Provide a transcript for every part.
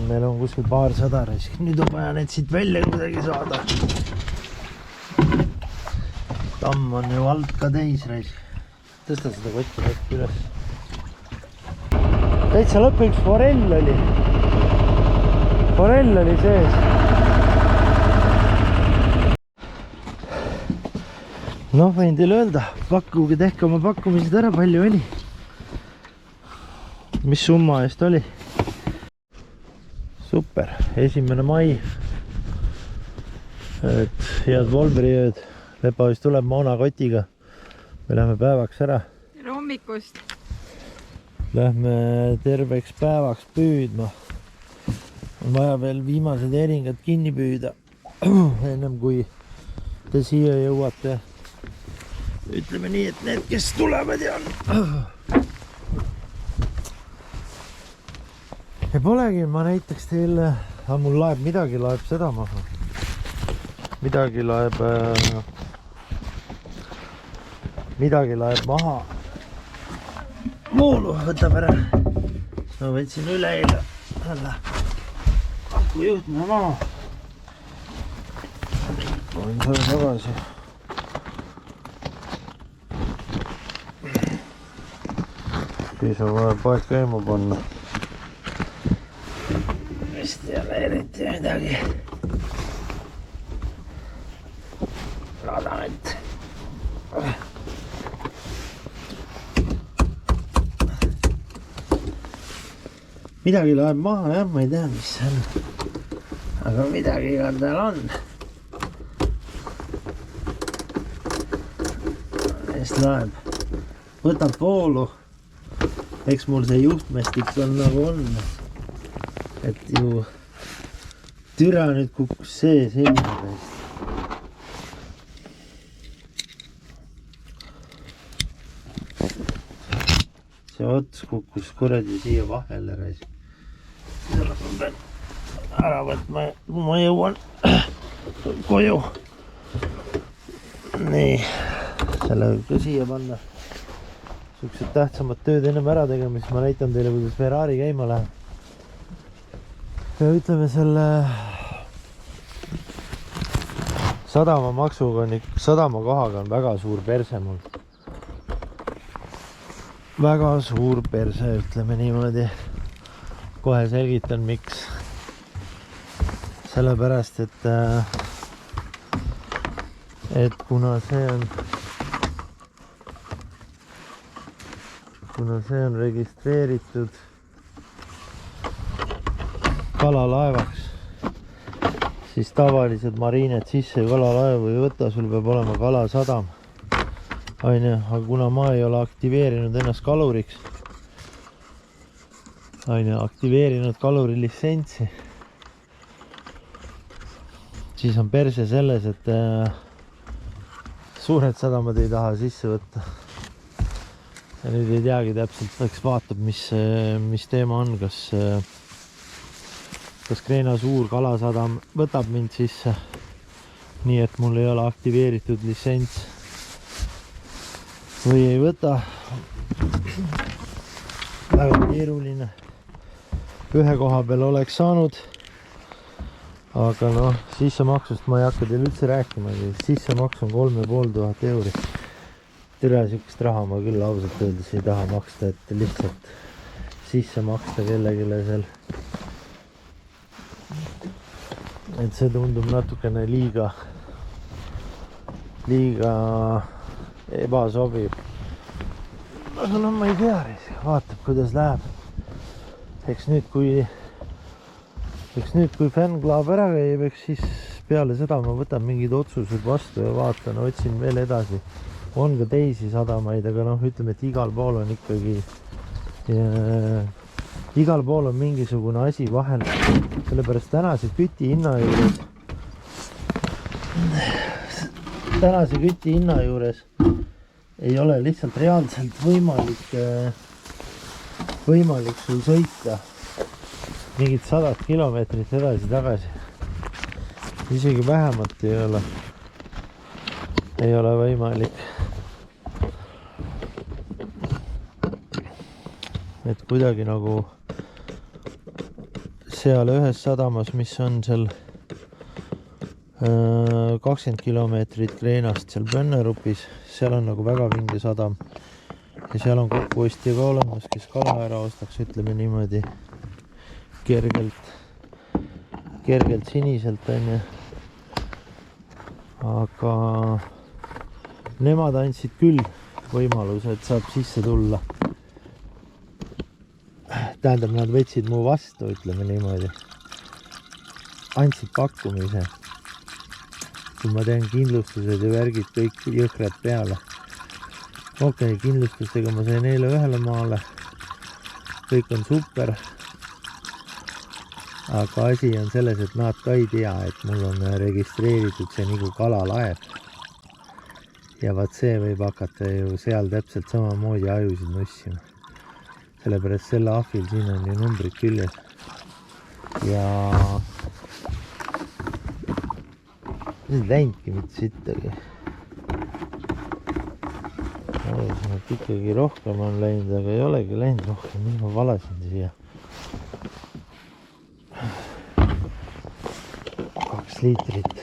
meil on kuskil paarsada raisk. Nüüd on vaja need siit välja kuidagi saada. Tamm on ju alt ka täis raisk. Tõsta seda kotti äkki üles. Täitsa lõpuks forell oli. Forell oli sees. Noh, võin teile öelda, pakkuge tehke oma pakkumised ära, palju oli. Mis summa eest oli? Super, 1. mai. Et head Volveriööd. Lepa vist tuleb Moona kotiga. Me lähme päevaks ära. Tere hommikust. Lähme terveks päevaks püüdma. On vaja veel viimased eringad kinni püüda. Ennem kui te siia jõuate. Ütleme nii, et need, kes tulevad ja on. Ja polegi, ma näitaks teile, mul laeb midagi, laeb seda maha. Midagi laeb maha. Voolu võtab ära. Ma võtsin üle eile. Aku juhtme maha. Panin selle tagasi. Siis on vaja paek käima panna. Vist ei ole eriti midagi. Loodan, et midagi laeb maha, jah, ma ei tea, mis see on. Aga midagi igal tal on. Eest laeb. Võtab voolu. Eks mul see juhtmestik on nagu on. Et ju türa nüüd kukkus see selline. See ots kukkus kuradi siia vahele raisk. Selle ma pean ära võtma, kui ma jõuan koju. Nii, selle võib ka siia panna. Sükksed tähtsamad tööd ennem ära tegema, siis ma näitan teile, kuidas Ferrari käima läheb. Ja ütleme selle sadama kohaga on väga suur perse mul. Väga suur perse, ütleme niimoodi. Kohe selgitan, miks. Sellepärast, et kuna see on registreeritud kalalaevaks, siis tavalised mariined sisse kalalaevu ei võta, sul peab olema kalasadam. Aga kuna ma ei ole aktiveerinud ennast kaluriks, aktiveerinud kaluri litsentsi, siis on perse selles, et suured sadamad ei taha sisse võtta. Ja nüüd ei teagi täpselt, eks vaatab, mis teema on, kas Kreena suur kalasadam võtab mind sisse, nii et mul ei ole aktiveeritud litsents või ei võta. Väga keeruline. Ühe koha peal oleks saanud, aga noh, sissemaksust ma ei hakka teile üldse rääkima. Sissemaks on 3500 euri. Tere, sükest raha ma küll ausalt öeldes ei taha maksta, et lihtsalt sisse maksta kellegile seal. Et see tundub natukene liiga ebasobiv. Aga no ma ei tea, vaatab kuidas läheb. Eks nüüd kui fännklaab ära käib, eks siis peale seda ma võtan mingid otsused vastu ja vaatan, otsin veel edasi. On ka teisi sadamaid, aga noh, ütleme, et igal pool on ikkagi igal pool on mingisugune asi vahel. Sellepärast tänase küti hinna juures ei ole lihtsalt reaalselt võimalik sul sõita mingid 100 kilomeetrit edasi-tagasi. Isegi vähemalt ei ole võimalik. Et kuidagi nagu seal ühes sadamas, mis on seal 20 kilomeetrit Kreenast seal Pönnerupis, seal on nagu väga vinge sadam ja seal on kokkuostja ka olemas, kes kala ära ostaks, ütleme niimoodi kergelt siniselt onju. Aga nemad andsid küll võimaluse, et saab sisse tulla. Tähendab, nad võtsid mu vastu, ütleme niimoodi. Andsid pakkumise. Kui ma teen kindlustused ja värgid kõik jõhkrad peale. Okei, kindlustustega ma sain eile ühele maale. Kõik on super. Aga asi on selles, et nad ka ei tea, et mul on registreeritud see nagu kalalaev. Ja vaat see võib hakata ju seal täpselt samamoodi ajusid nussima. Sellepärast selle ahvil siin on ju numbrid küljes. Ja see ei läinudki mitte sittagi. Nad ikkagi rohkem on läinud, aga ei olegi läinud rohkem. Mis ma valasin siia? 2 liitrit.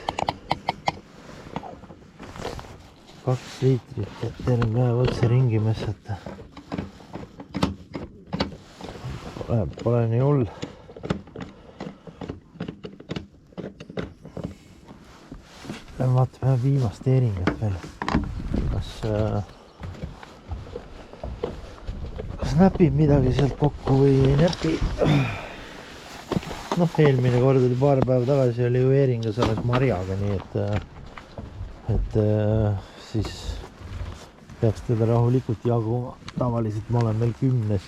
2 liitrit, et terve päev otse ringi messata. Pole nii hull. Vaatame viimast eeringat veel. Kas näpib midagi sealt kokku või ei näpi? Noh, eelmine kord oli paar päeva tagasi oli ju eeringas alles marjaga, nii et siis peaks teda rahulikult jaguma. Tavaliselt ma olen meil 10.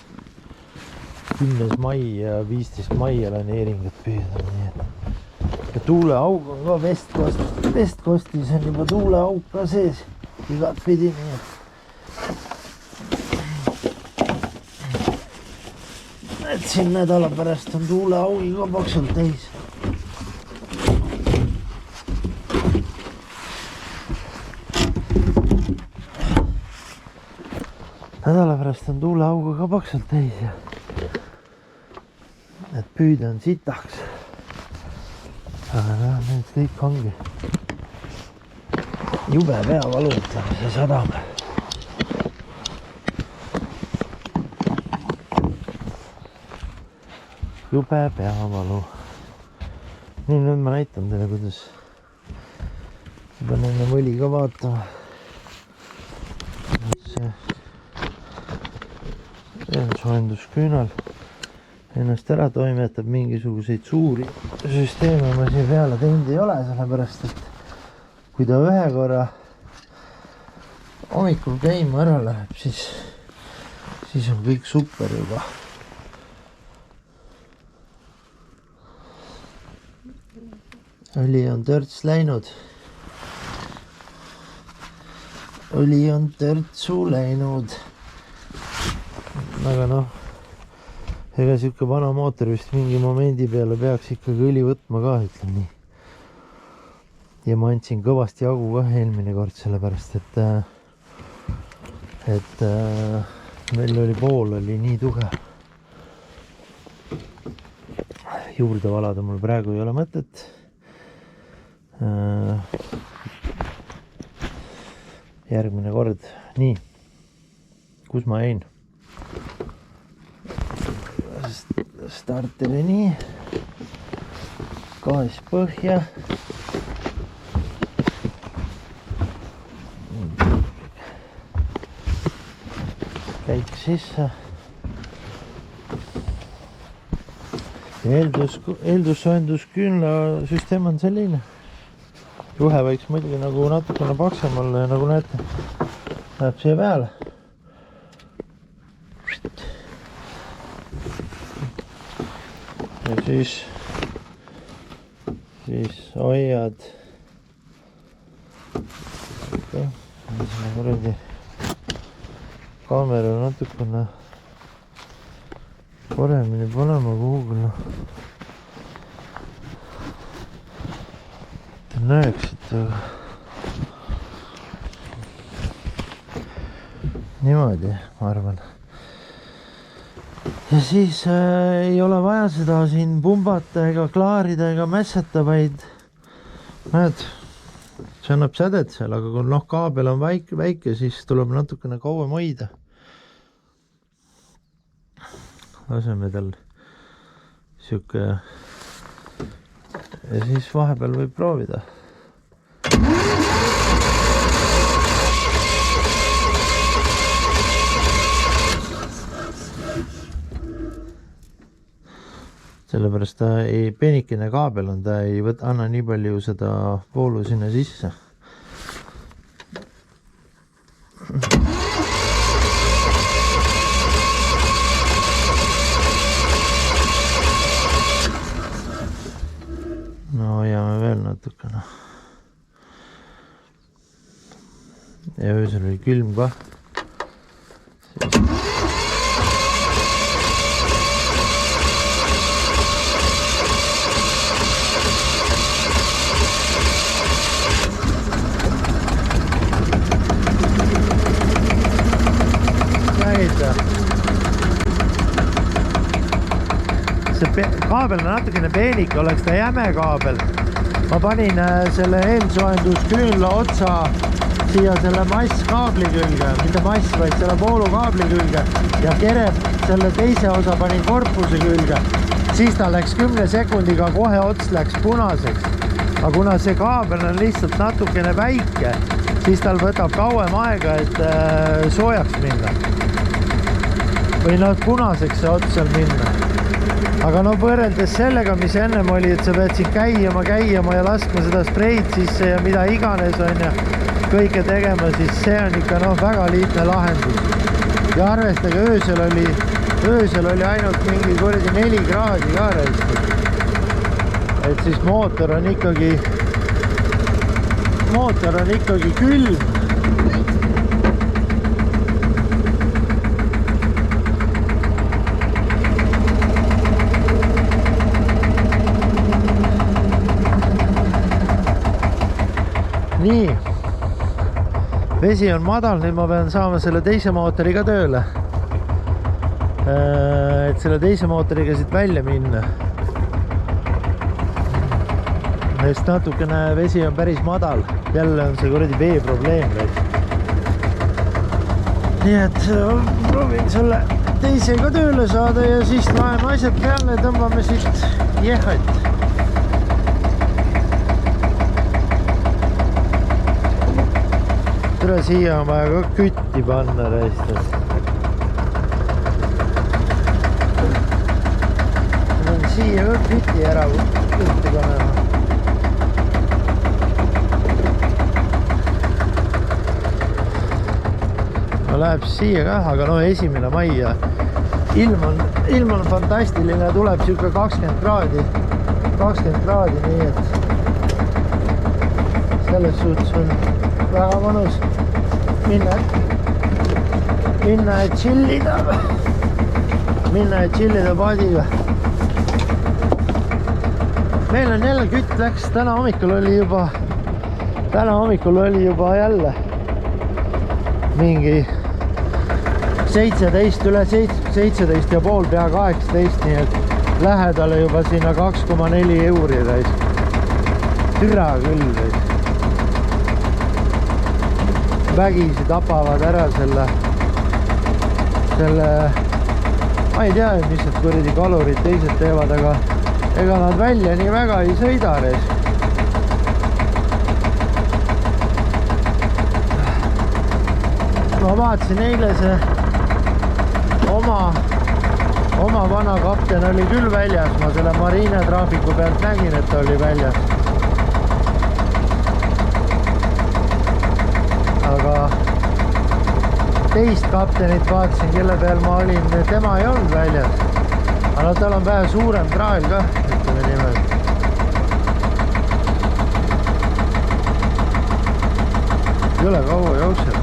mai ja 15 mai olen eeringat püüda, nii et ja tuuleaug on ka vestkostis on juba tuuleaug ka sees igat pidi, nii et siin nädala pärast on tuuleaugi ka paksult täis. Nädala pärast on tuuleauga ka paksult täis ja et püüda on sitaks. Aga nüüd kõik ongi jube peavalu, ütleme see sadam. Jube peavalu. Nii, nüüd ma näitan teile, kuidas ma pean enne võli ka vaatama. See on soojendusküünal. Ennast ära toimetab, mingisuguseid suuri süsteeme ma siin peale teinud ei ole, sellepärast et kui ta ühe korra hommikul käima ära läheb, siis on kõik super juba. Õli on törts läinud. Õli on törtsu läinud. Aga noh, ega siuke vana mootor vist mingi momendi peale peaks ikkagi õli võtma ka, ütleme nii. Ja ma andsin kõvasti jagu ka eelmine kord, sellepärast et meil oli pool oli nii tugev. Juurde valada mul praegu ei ole mõtet. Järgmine kord. Nii, kus ma jäin? Starteri nii, gaas põhja, käik sisse, eeldussoojendusküünla süsteem on selline, juhe võiks muidugi nagu natukene paksem olla ja nagu näete, läheb siia peale. Ja siis hoiad kaamera natukene paremini panema kuhugile, et näeksite niimoodi, ma arvan. Ja siis ei ole vaja vaja seda siin pumbata ega klaarida ega mässata, vaid näed, see annab sädet seal, aga kui kaabel on väike, siis tuleb natukene kauem hoida. Laseme tal siuke ja siis vahepeal võib proovida. Sellepärast ta ei, peenikene kaabel on, ta ei anna nii palju seda voolu sinna sisse. No hoiame veel natukene. Ja öösel oli külm ka. See kaabel on natukene peenik, oleks ta jäme kaabel. Ma panin selle eelsoendusküünla otsa siia selle masskaabli külge, mitte mass, vaid selle voolukaabli külge ja kereb selle teise osa panin korpuse külge. Siis ta läks 10 sekundiga, kohe ots läks punaseks. Aga kuna see kaabel on lihtsalt natukene väike, siis tal võtab kauem aega, et soojaks minna. Või punaseks see ots seal minna. Aga võrreldes sellega, mis ennem oli, et sa pead siin käima ja laskma seda spreid sisse ja mida iganes on ja kõike tegema, siis see on ikka väga liitne lahendus. Ja arvestage, öösel oli ainult mingi 4 kraadi ka reistud. Et siis mootor on ikkagi külm. Nii, vesi on madal, nüüd ma pean saama selle teise mootoriga tööle. Et selle teise mootoriga siit välja minna. Sest natukene vesi on päris madal. Jälle on see kuradi vee probleem. Nii et proovin selle teisega tööle saada ja siis laeme asjad peale ja tõmbame siit jehhat. Tule siia on vaja ka kütti panna reistas. Siia ka kütti ära kütti panema. No läheb siia ka, aga 1. mai ja ilm on fantastiline, tuleb siuke 20 kraadi, nii et selles suhtes on väga mõnus minna ja chillida paadiga. Meil on jälle kütt läks, täna hommikul oli juba jälle mingi 17 üle 17 ja pool, pea 18, nii et lähedale juba sinna 2,4 euri täis. Türa küll. Vägisi tapavad ära selle, ma ei tea, mis need kuradi kalurid teised teevad, aga ega nad välja nii väga ei sõida reis. Ma vaatasin eile see oma vana kapten oli küll väljas, ma selle Marine traafiku pealt nägin, et ta oli väljas. Aga teist kaptenit vaatasin, kelle peal ma olin, tema ei olnud väljas. Aga tal on vähe suurem traal ka, ütleme nimelt. Küle kaua jookseb.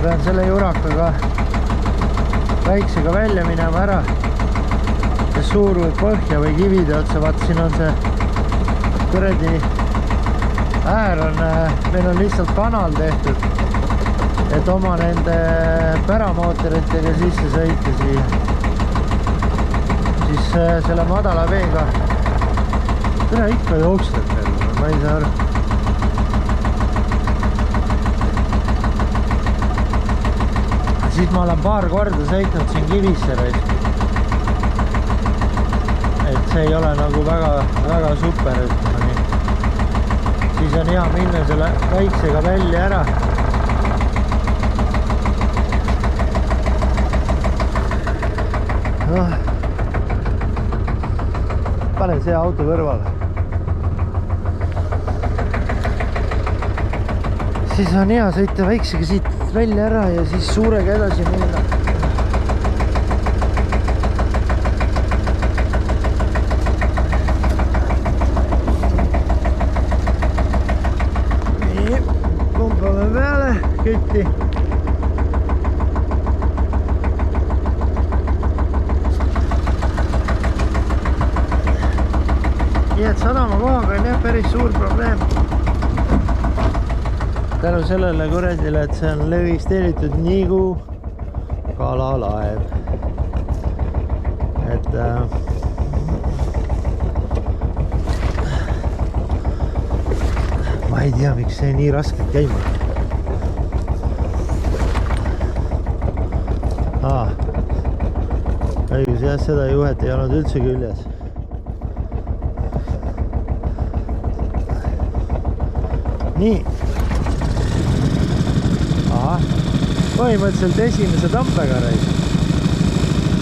Pean selle jurakaga väiksega välja minema ära. See suur või põhja või kivide otsa, vaat siin on see kuradi äär on, meil on lihtsalt kanal tehtud. et oma nende päramootoritega sisse sõita siia. Siis selle madala veega üle ikka jookseb veel, ma ei saa aru. Siis ma olen paar korda sõitnud siin Kivisseres. Et see ei ole nagu väga super, ütleme nii. Siis on hea minna selle väiksega välja ära. Panen see auto kõrvale. Siis on hea sõita väiksega siit välja ära ja siis suurega edasi minna. Nii, pumpame peale kütti. Nii et sadama kohaga on jah päris suur probleem. Tänu sellele kuradile, et see on registreeritud nagu kalalaev. Et ma ei tea, miks see nii raskelt käima. Õigus jah, seda juhet ei olnud üldse küljes. Nii. Põhimõtteliselt esimese tampega reis.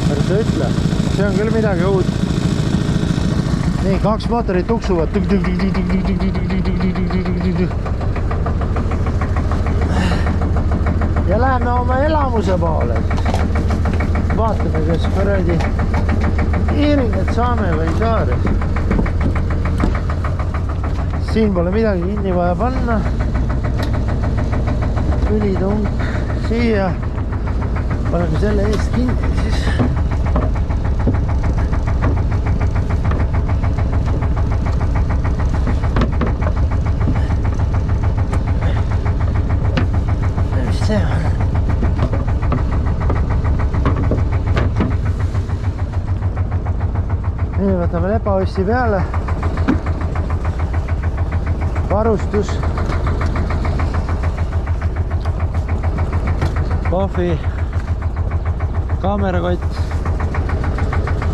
Ära sa ütle. See on küll midagi uut. Nii, 2 mootorit tuksuvad. Ja läheme oma elamuse poole. Vaatame, kas kuradi hiiringat saame või saare. Siin pole midagi kinni vaja panna. Ülitung siia. Paneme selle eest kinni siis. Mis see on? Nii, võtame lepaossi peale. Varustus. Kohvi, kaamerakott,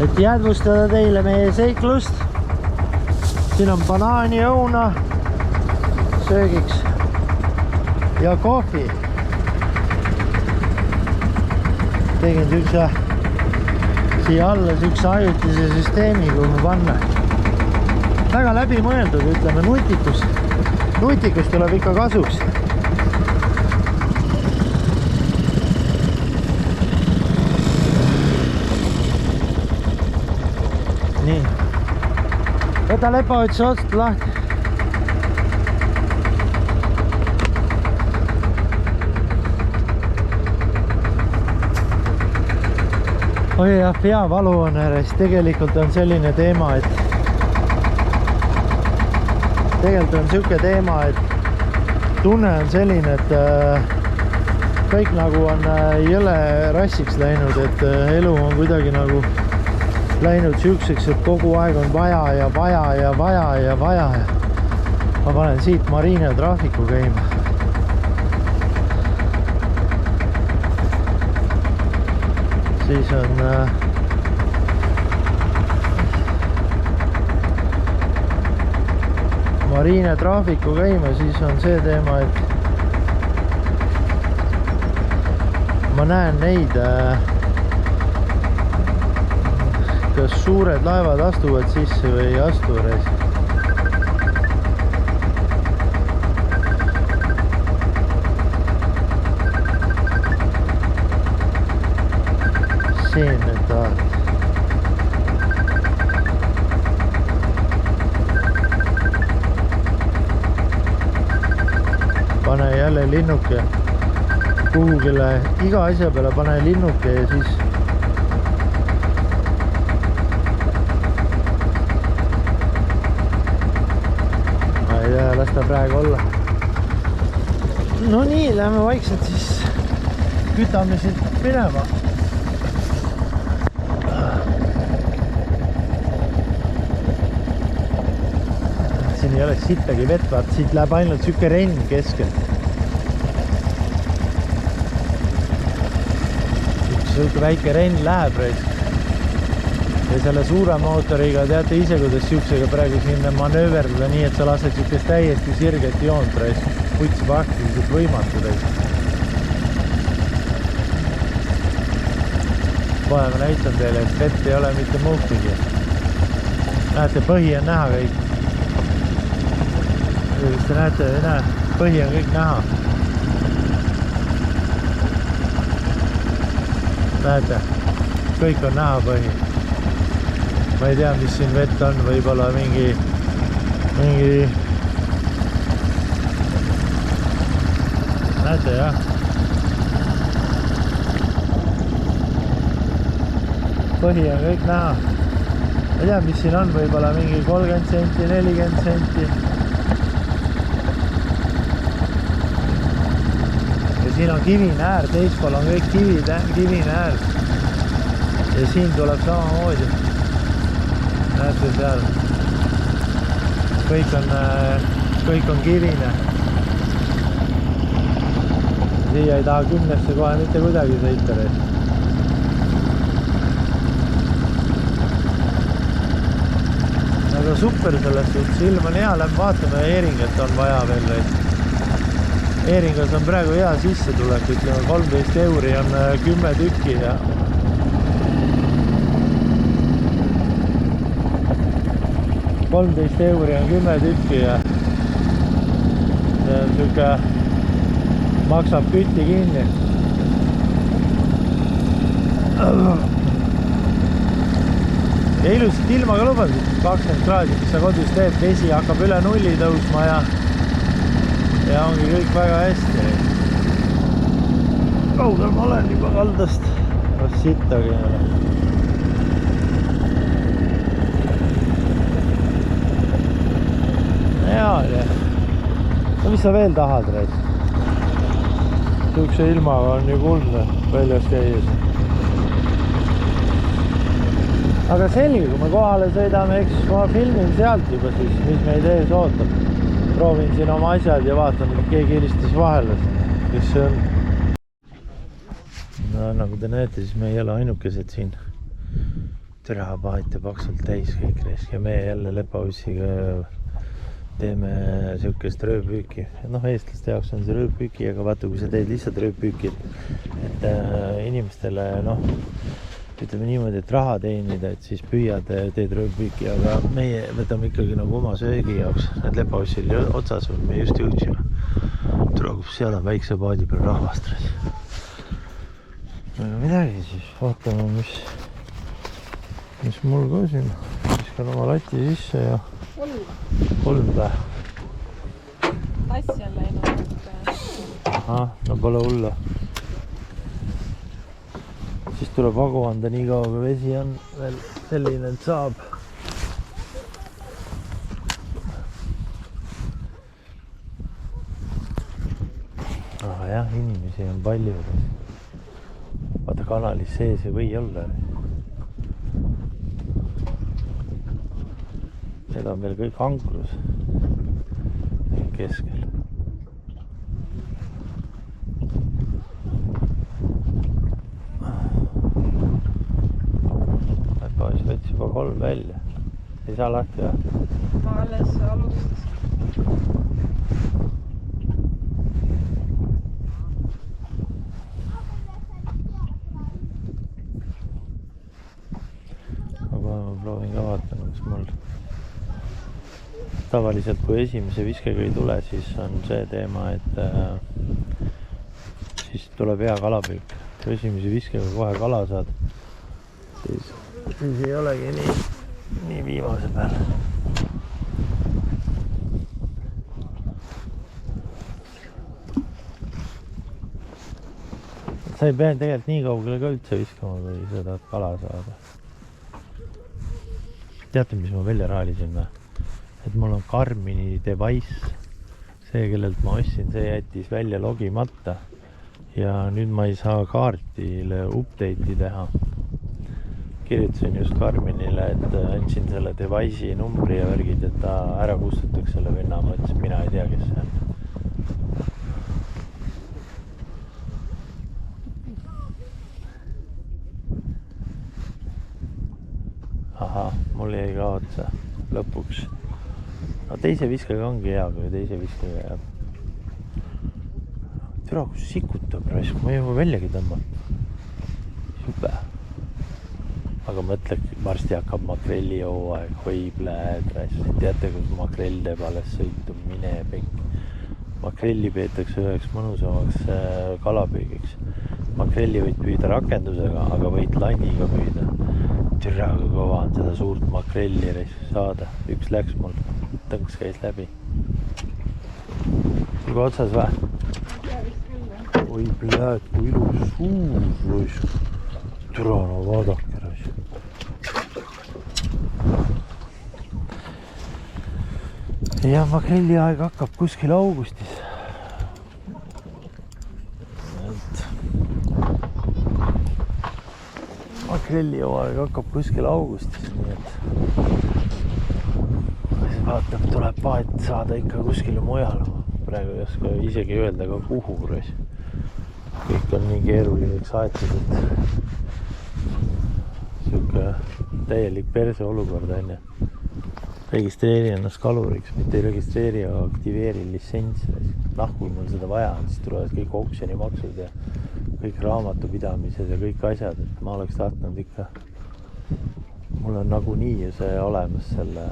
et jäädvustada teile meie seiklust. Siin on banaani õuna söögiks ja kohvi. Tegin sükse siia alla sükse ajutise süsteemi, kuhu panna. Väga läbi mõeldud, ütleme, nutikus. Nutikus tuleb ikka kasuks. Nii. Võta lepaotsi otsast lahti. Oi jah, peavalu on ääres. Tegelikult on selline teema, et tunne on selline, et kõik nagu on jõle rassiks läinud, et elu on kuidagi nagu läinud süükseks, et kogu aeg on vaja ja vaja ja vaja ja vaja. Ma panen siit Marine traafiku käima. Siis on Marine traafiku käima, siis on see teema, et ma näen neid, kas suured laevad astuvad sisse või ei astu reis. Siin nüüd tahad. Pane jälle linnuke kuhugile, iga asja peale pane linnuke ja siis ma ei tea, las ta praegu olla. No nii, lähme vaikselt siis kütame siit minema. Siin ei ole sittagi vett, vaat siit läheb ainult süke renn keskel. Üks väike renn läheb raisk. Ja selle suure mootoriga teate ise, kuidas siuksega praegu siin manööverdada nii, et sa lased siukest täiesti sirget joont raisk. Puts praktiliselt võimatu raisk. Kohe ma näitan teile, et vett ei ole mitte muhkigi. Näete, põhi on näha kõik. Kas te näete, ei näe? Põhi on kõik näha. Näete, kõik on näha põhi. Ma ei tea, mis siin vett on, võib-olla mingi näete, jah. Põhi on kõik näha. Ma ei tea, mis siin on, võib-olla mingi 30 senti, 40 senti. Ja siin on kivine äär, teispool on kõik kivine äär. Ja siin tuleb samamoodi. Näete seal. Kõik on kivine. Siia ei taha 10-sse kohe mitte kuidagi sõita. Aga super selles suhtes, ilm on hea, lähme vaatame, Eeringat on vaja veel. Eeringas on praegu hea sissetulek, ütleme 13 euri on 10 tükki ja 13 euri on 10 tükki ja see on siuke, maksab kütti kinni. Ja ilusat ilma ka lubasid, 20 kraadi, mis sa kodus teed, vesi hakkab üle nulli tõusma ja ongi kõik väga hästi. Kaugel ma olen juba kaldast, kas sittagi ei ole. Jaa, no mis sa veel tahad, Reis? Siukse ilmaga on ju kuldne väljas käies. Aga selge, kui me kohale sõidame, eks ma filmin sealt juba siis, mis meid ees ootab. Proovin siin oma asjad ja vaatan, et keegi helistas vahele, kes see on. No, nagu te näete, siis me ei ole ainukesed siin. Terapaat ja paksult täis kõik reis ja me jälle Lepaussiga teeme siukest rööpüüki. Noh, eestlaste jaoks on see rööpüüki, aga vaata, kui sa teed lihtsalt rööpüüki, et inimestele, noh, ütleme niimoodi, et raha teenida, et siis püüad, teed rööpüüki, aga meie võtame ikkagi nagu oma söögi jaoks. Need Lepaussil otsas, me just jõudsime. Tuleb seal on väikse paadi peal rahvast. Aga midagi siis, vaatame, mis mul ka siin. Viskan oma lati sisse ja... Kolm või? Tassi on läinud. Aha, no pole hullu. Siis tuleb vagu anda nii kaua, kui vesi on veel selline, et saab. Aga jah, inimesi on palju. Vaata, kanalis sees ei või olla. Need on veel kõik ankrus keskel. Lepaus võttis juba 3 välja. Ei saa lahti või? Ma alles alustasin. Aga ma proovin ka vaatama, kas mul tavaliselt, kui esimese viskega ei tule, siis on see teema, et siis tuleb hea kalapülk. Kui esimese viskega kohe kala saad, siis ei olegi nii viimase peal. Sa ei pea tegelikult nii kaugele ka üldse viskama, kui sa tahad kala saada. Teate, mis ma välja raalisin või? Et mul on Garmini device, see, kellelt ma ostsin, see jättis välja logimata ja nüüd ma ei saa kaartile update'i teha. Kirjutasin just Karminile, et andsin selle device'i numbri ja värgid, et ta ära kustutaks selle venna, ma ütlesin, mina ei tea, kes see on. Ahah, mul jäi ka otsa lõpuks. No teise viskega ongi hea, kui teise viskega jääb. Türa, kus sikutab raisk, ma ei jõua väljagi tõmbata. Süpe. Aga mõtle, varsti hakkab makrelli hooaeg, oi pläed raisk. Teate, kus makrell teeb alles sõitu, mine pekk. Makrelli peetakse üheks mõnusamaks kalapüügiks. Makrelli võid püüda rakendusega, aga võid lanniga püüda. Türa, kui kõva on seda suurt makrelli saada. Üks läks mul, tõnks käis läbi. Sul ka otsas või? Oi pläed, kui ilus suur raisk. Türa, no vaadake raisk. Ja makrelli aeg hakkab kuskil augustis. Makrelli hooaeg hakkab kuskil augustis, nii et vaatab, tuleb paat saada ikka kuskile mujal. Praegu ei oska isegi öelda ka kuhu. Kõik on nii keeruliseks aetud, et siuke täielik perse olukord on ja registreeri ennast kaluriks, mitte ei registreeri, aga aktiveeri litsents. Kui mul seda vaja on, siis tulevad kõik oksjonimaksud ja kõik raamatupidamised ja kõik asjad, et ma oleks tahtnud ikka, mul on nagunii ju see olemas selle,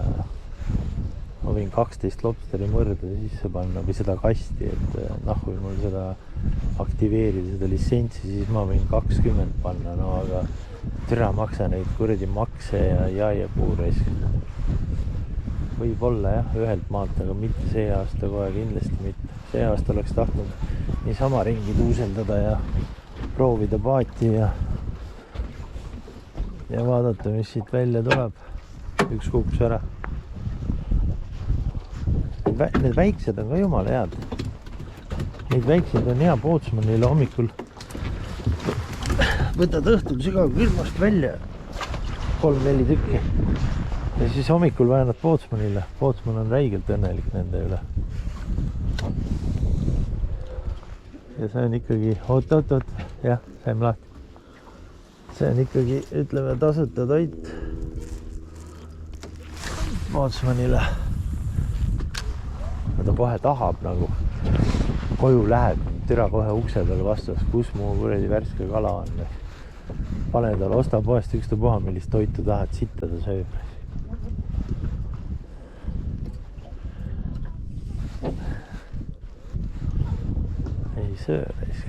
ma võin 12 lobsteri mõrda sisse panna või seda kasti, et kui mul seda aktiveerida, seda litsentsi, siis ma võin 20 panna, no aga türa maksa neid kuradi makse ja jaiepuuraisk. Võib-olla jah, ühelt maalt, aga mitte see aasta kohe kindlasti mitte. See aasta oleks tahtnud niisama ringi tuuseldada ja proovida paati ja vaadata, mis siit välja tuleb. Üks kukkus ära. Need väiksed on ka jumala head. Neid väikseid on hea Pootsmanile hommikul. Võtad õhtul sügavkülmast välja 3-4 tükki. Ja siis hommikul väänad Pootsmanile. Pootsman on räigelt õnnelik nende üle. Ja see on ikkagi, oot, jah, saime lahti. See on ikkagi, ütleme, tasuta toit Pootsmanile. Ta kohe tahab nagu, koju lähed, türa kohe ukse peal vastas, kus mu kuredi värske kala on. Pane talle, osta poest ükstapuha, millist toitu tahad, sitta ta sööb. Ei söö raisk.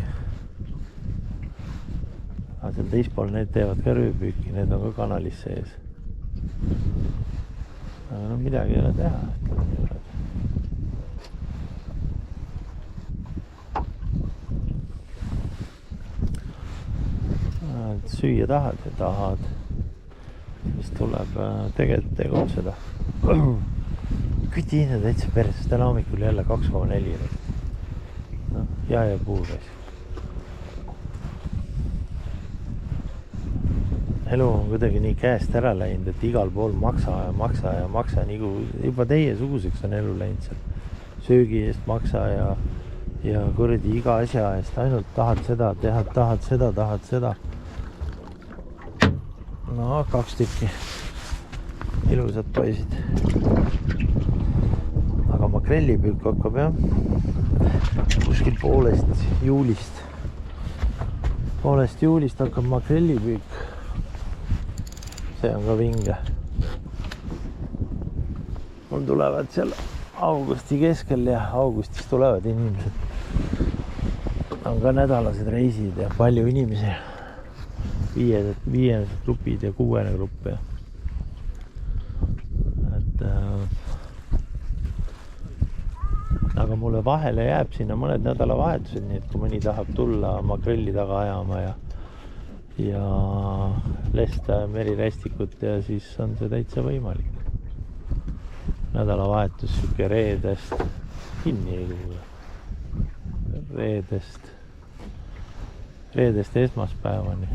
Aga seal teispool need teevad ka rööpüüki, need on ka kanalis sees. Aga no midagi ei ole teha. Süüa tahad ja tahad, siis tuleb tegelikult tegutseda. Kütine täitsa perses, täna hommikul jälle 2,4. No, ja puuris. Elu on kuidagi nii käest ära läinud, et igal pool maksa. Nii kui juba teie suguseks on elu läinud seal. Söögi eest maksa ja kuradi iga asja eest. Ainult tahad seda teha, tahad seda. No, 2 tükki. Ilusad poisid. Aga makrellipüük hakkab jah. Kuskil poolest juulist hakkab makrellipüük. See on ka vinge. Mul tulevad seal augusti keskel ja augustis tulevad inimesed. On ka nädalased reisid ja palju inimesi. 5 grupid ja 6 grupp ja aga mulle vahele jääb sinna mõned nädalavahetused, nii et kui mõni tahab tulla makrelli taga ajama ja lesta merirästikut ja siis on see täitsa võimalik. Nädalavahetus siuke reedest kinni ei kuule. Reedest reedest esmaspäevani.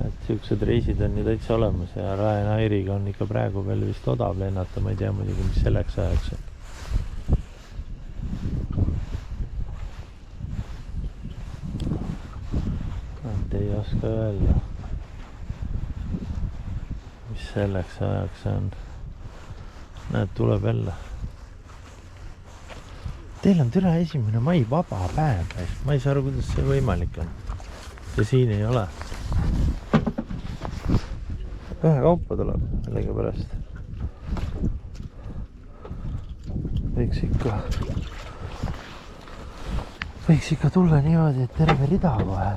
Et siuksed reisid on ju täitsa olemas ja Ryanairiga on ikka praegu veel vist odav lennata, ma ei tea muidugi, mis selleks ajaks. Et ei oska öelda, mis selleks ajaks on. Näed, tuleb jälle. Teil on türa 1. mai vaba päev. Ma ei saa aru, kuidas see võimalik on. Ja siin ei ole. Ühe kaupa tuleb millegi pärast. Võiks ikka tulla niimoodi, et terve rida kohe.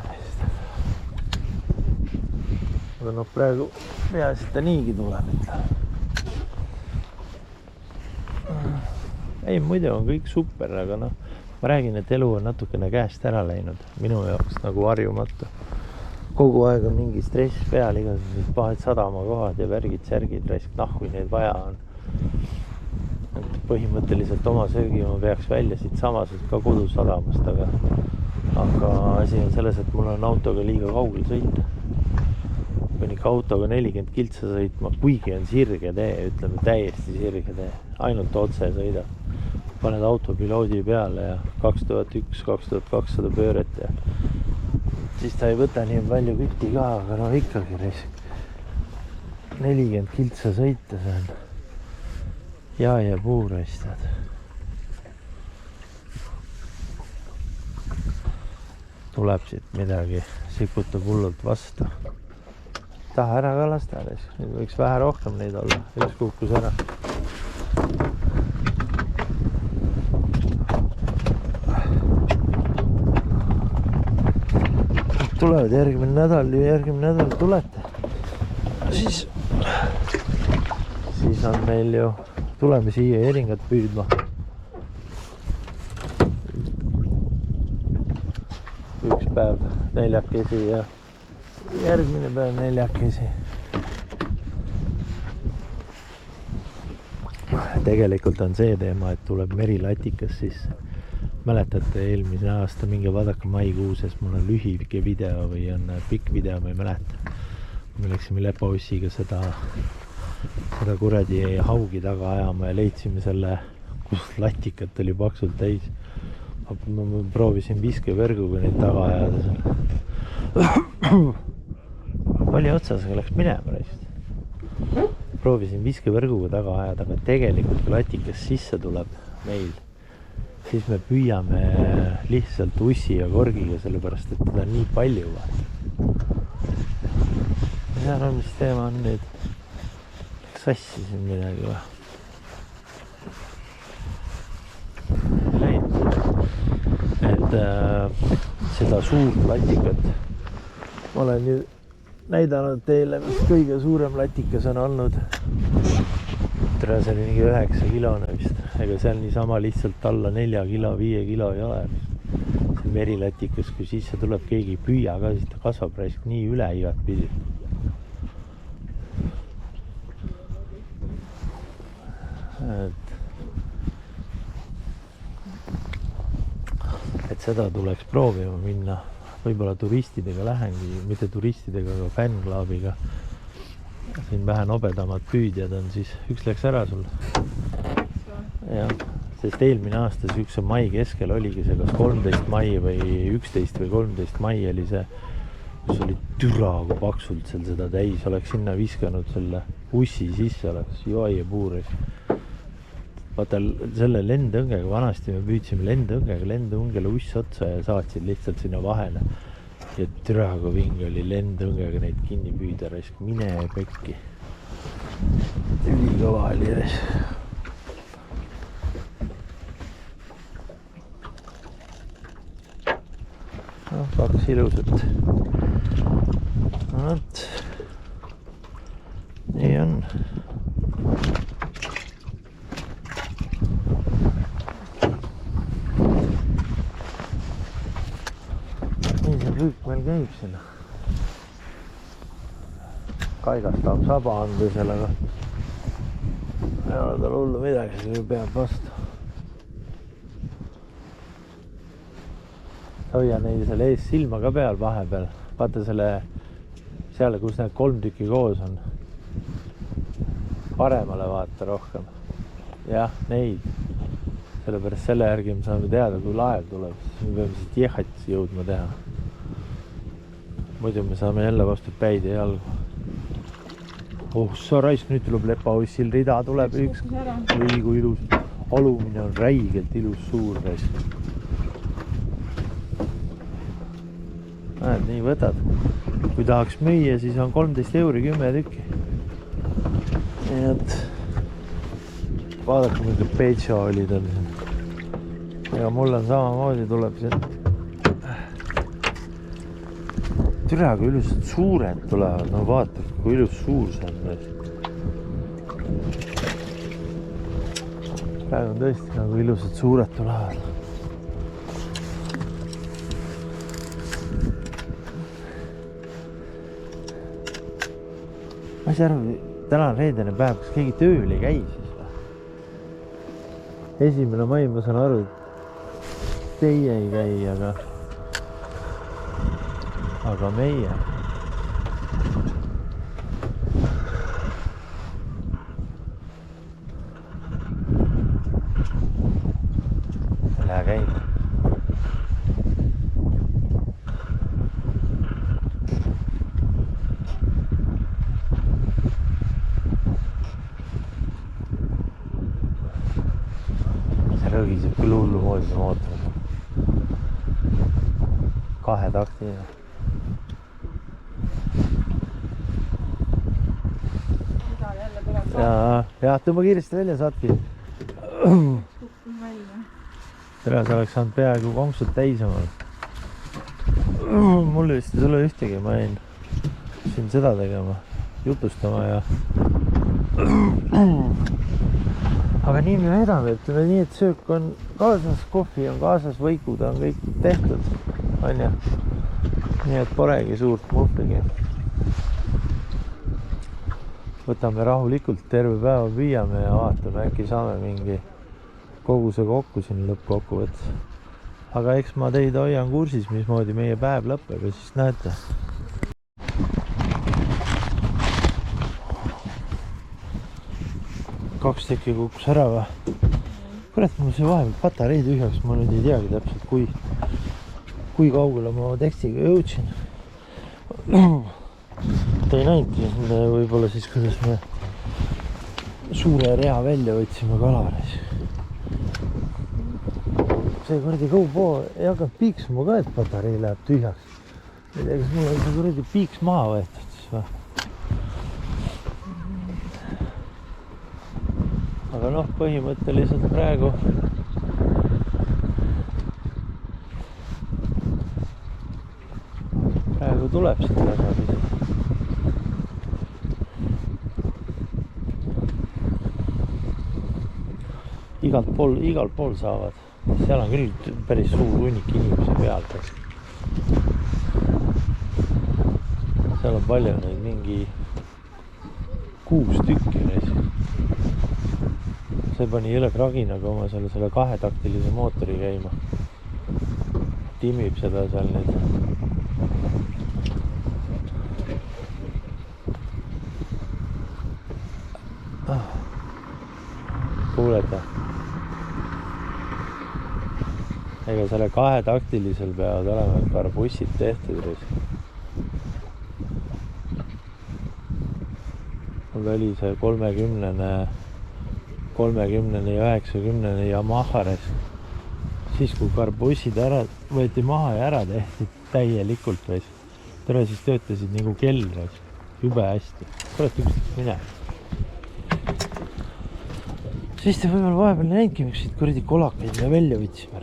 Aga noh, praegu peaasi, et ta niigi tuleb. Ei, muidu on kõik super, aga noh, ma räägin, et elu on natukene käest ära läinud. Minu jaoks nagu harjumatu. Kogu aeg on mingi stress peal, igasugused pahad sadamakohad ja värgid, särgid, raisk nahku, neid vaja on. Et põhimõtteliselt oma söögi ma peaks välja siit samaselt ka kodusadamast, aga asi on selles, et mul on autoga liiga kaugel sõita. Kui ikka autoga 40 kiltsa sõitma, kuigi on sirge tee, ütleme täiesti sirge tee, ainult otse sõida. Paned autopiloodi peale ja 2100–2200 pööret ja siis ta ei võta nii palju kütti ka, aga no ikkagi 40 kiltsa sõita, see on ja puurestad. Tuleb siit midagi, sikutab hullult vastu. Taha ära ka lasta, nüüd võiks vähe rohkem neid olla, üks kukkus ära. Tulevad järgmine nädal tulete. Siis on meil ju, tuleme siia eringat püüdma. Üks päev neljakesi ja järgmine päev neljakesi. Tegelikult on see teema, et tuleb merilatikas sisse. Mäletate eelmise aasta mingi vaadaka maikuuses, mul on lühike video või on pikk video, ma ei mäleta. Me läksime Lepaussiga seda kuradi haugi taga ajama ja leidsime selle, kus latikat oli paksult täis. Ma proovisin viskevõrguga neid taga ajada. Oli otsas, aga läks minema reist. Proovisin viskevõrguga taga ajada, aga tegelikult kui latikas sisse tuleb meil, siis me püüame lihtsalt ussi ja korgiga, sellepärast, et teda on nii palju. Ma ei tea, mis teema on nüüd. Sassisin midagi või? Et seda suurt latikat ma olen ju näidanud teile, mis kõige suurem latikas on olnud. Tere, see oli mingi 9 kilone vist. Ega seal niisama lihtsalt alla 4 kilo, 5 kilo ei ole. See merilatikas, kui sisse tuleb keegi püüa ka, siis ta kasvab raisk nii üle igat pidi. Et seda tuleks proovima minna. Võib-olla turistidega lähengi, mitte turistidega, aga fännklaabiga. Siin vähe nobedamad püüdjad on, siis üks läks ära sul. Jah, sest eelmine aasta üks mai keskel oligi see kas 13 mai või 11 või 13 mai oli see, kus oli türaga paksult seal seda täis, oleks sinna viskanud selle ussi sisse, oleks joaie puures. Vaata selle lendõngega, vanasti me püüdsime lendõngele uss otsa ja saatsid lihtsalt sinna vahele. Ja türaga ving oli lendõngega neid kinni püüda, raisk mine pekki. Ülikõva oli raisk. No, kaks ilusat. Võt. Nii on. Püük meil käib sinna. Kaigas tahab saba anda sellega. Ei ole tal hullu midagi, see peab vastu. hoia neil seal ees silma ka peal vahepeal. Vaata selle, seal, kus need 3 tükki koos on. Paremale vaata rohkem. Jah, neid. Sellepärast selle järgi me saame teada, kui laev tuleb. Siis me peame siit jehats jõudma teha. Muidu me saame jälle vastu päid ja jalgu. Sa raisk, nüüd tuleb Lepaussil rida, tuleb üks. Või kui ilus. Alumine on räigelt ilus suur raisk. Näed, nii võtad. Kui tahaks müüa, siis on 13 euri 10 tükki. Nii et vaadake, mingi peetša olid on siin. Ja mul on samamoodi tuleb siin. Türa, kui ilusad suured tulevad. No vaata, kui ilus suur see on. Praegu on tõesti nagu ilusad suured tulevad. Ma ei saa aru, täna on reedene päev, kas keegi tööl ei käi siis või? 1. mai, ma saan aru, teie ei käi, aga meie. Lähe käima. See rõgiseb küll hullu moodi see mootor. 2 taktiga. Ja tõmba kiiresti välja saadki. Tere, sa oleks saanud peaaegu konksud täis omal. Mul vist ei tule ühtegi, ma jäin siin seda tegema, jutustama ja... Aga nii me vedame, ütleme nii, et söök on kaasas, kohvi on kaasas, võikud on kõik tehtud. On ja? Nii et poregi suurt muhvigi. Võtame rahulikult, terve päeva püüame ja vaatame, äkki saame mingi koguse kokku siin lõppkokkuvõttes. Aga eks ma teid hoian kursis, mismoodi meie päev lõpeb ja siis näete. Kaks tükki kukkus ära või? Kurat, mul see vahepeal patarei tühjaks, ma nüüd ei teagi täpselt, kui kaugele ma tekstiga jõudsin. Ta ei näinti, võib-olla siis, kuidas me suure rea välja võtsime kalares. See kuradi GoPro ei hakanud piiksuma ka, et patarei läheb tühjaks. Kas mul on see kuradi piiks maha võetud siis või? Aga noh, põhimõtteliselt praegu tuleb siit tasapisi. Igal pool saavad. Seal on küll päris suur hunnik inimese pealt. Seal on palju neid, mingi 6 tükki. See pani jõle kraginaga oma selle 2-taktilise mootori käima. Timib seda seal nüüd. Kuulete? Ega selle 2-taktilisel peavad olema karbussid tehtud. Mul oli see 30 ja 90 Yamaha. Siis kui karbussid võeti maha ja ära tehti täielikult. Tere siis töötasid nagu kell. Jube hästi. Kurat üksteist mine. Siis te võib-olla vahepeal näinudki, miks siit kuradi kolakaid me välja võtsime.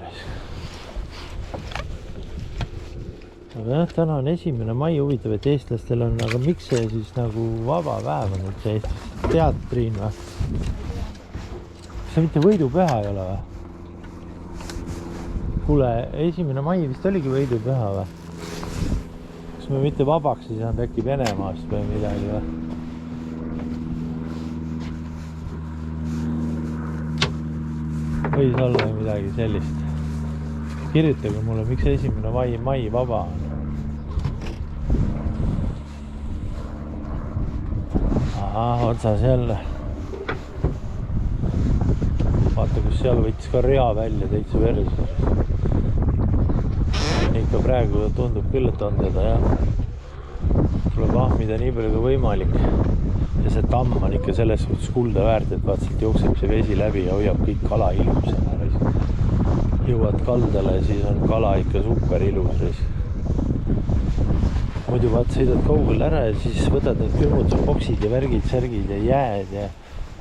Aga jah, täna on 1. mai, huvitav, et eestlastel on, aga miks see siis nagu vaba päev on üldse Eestis? Teatriin või? See mitte võidupüha ei ole või? Kuule, 1. mai vist oligi võidupüha või? Kas me mitte vabaks ei saanud äkki Venemaast või midagi või? Võis olla midagi sellist. kirjutage mulle, miks 1. mai vaba on. Otsas jälle. Vaata, kus seal võttis ka rea välja täitsa versus. Ikka praegu tundub küll, et on teda, jah. Tuleb ahmida nii palju kui võimalik. Ja see tamm on ikka selles suhtes kulda väärt, et vaat siit jookseb see vesi läbi ja hoiab kõik kala ilusana. Jõuad kaldale ja siis on kala ikka super ilus. Muidu vaat sõidad kaugel ära ja siis võtad need külmutusboksid ja värgid, särgid ja jääd ja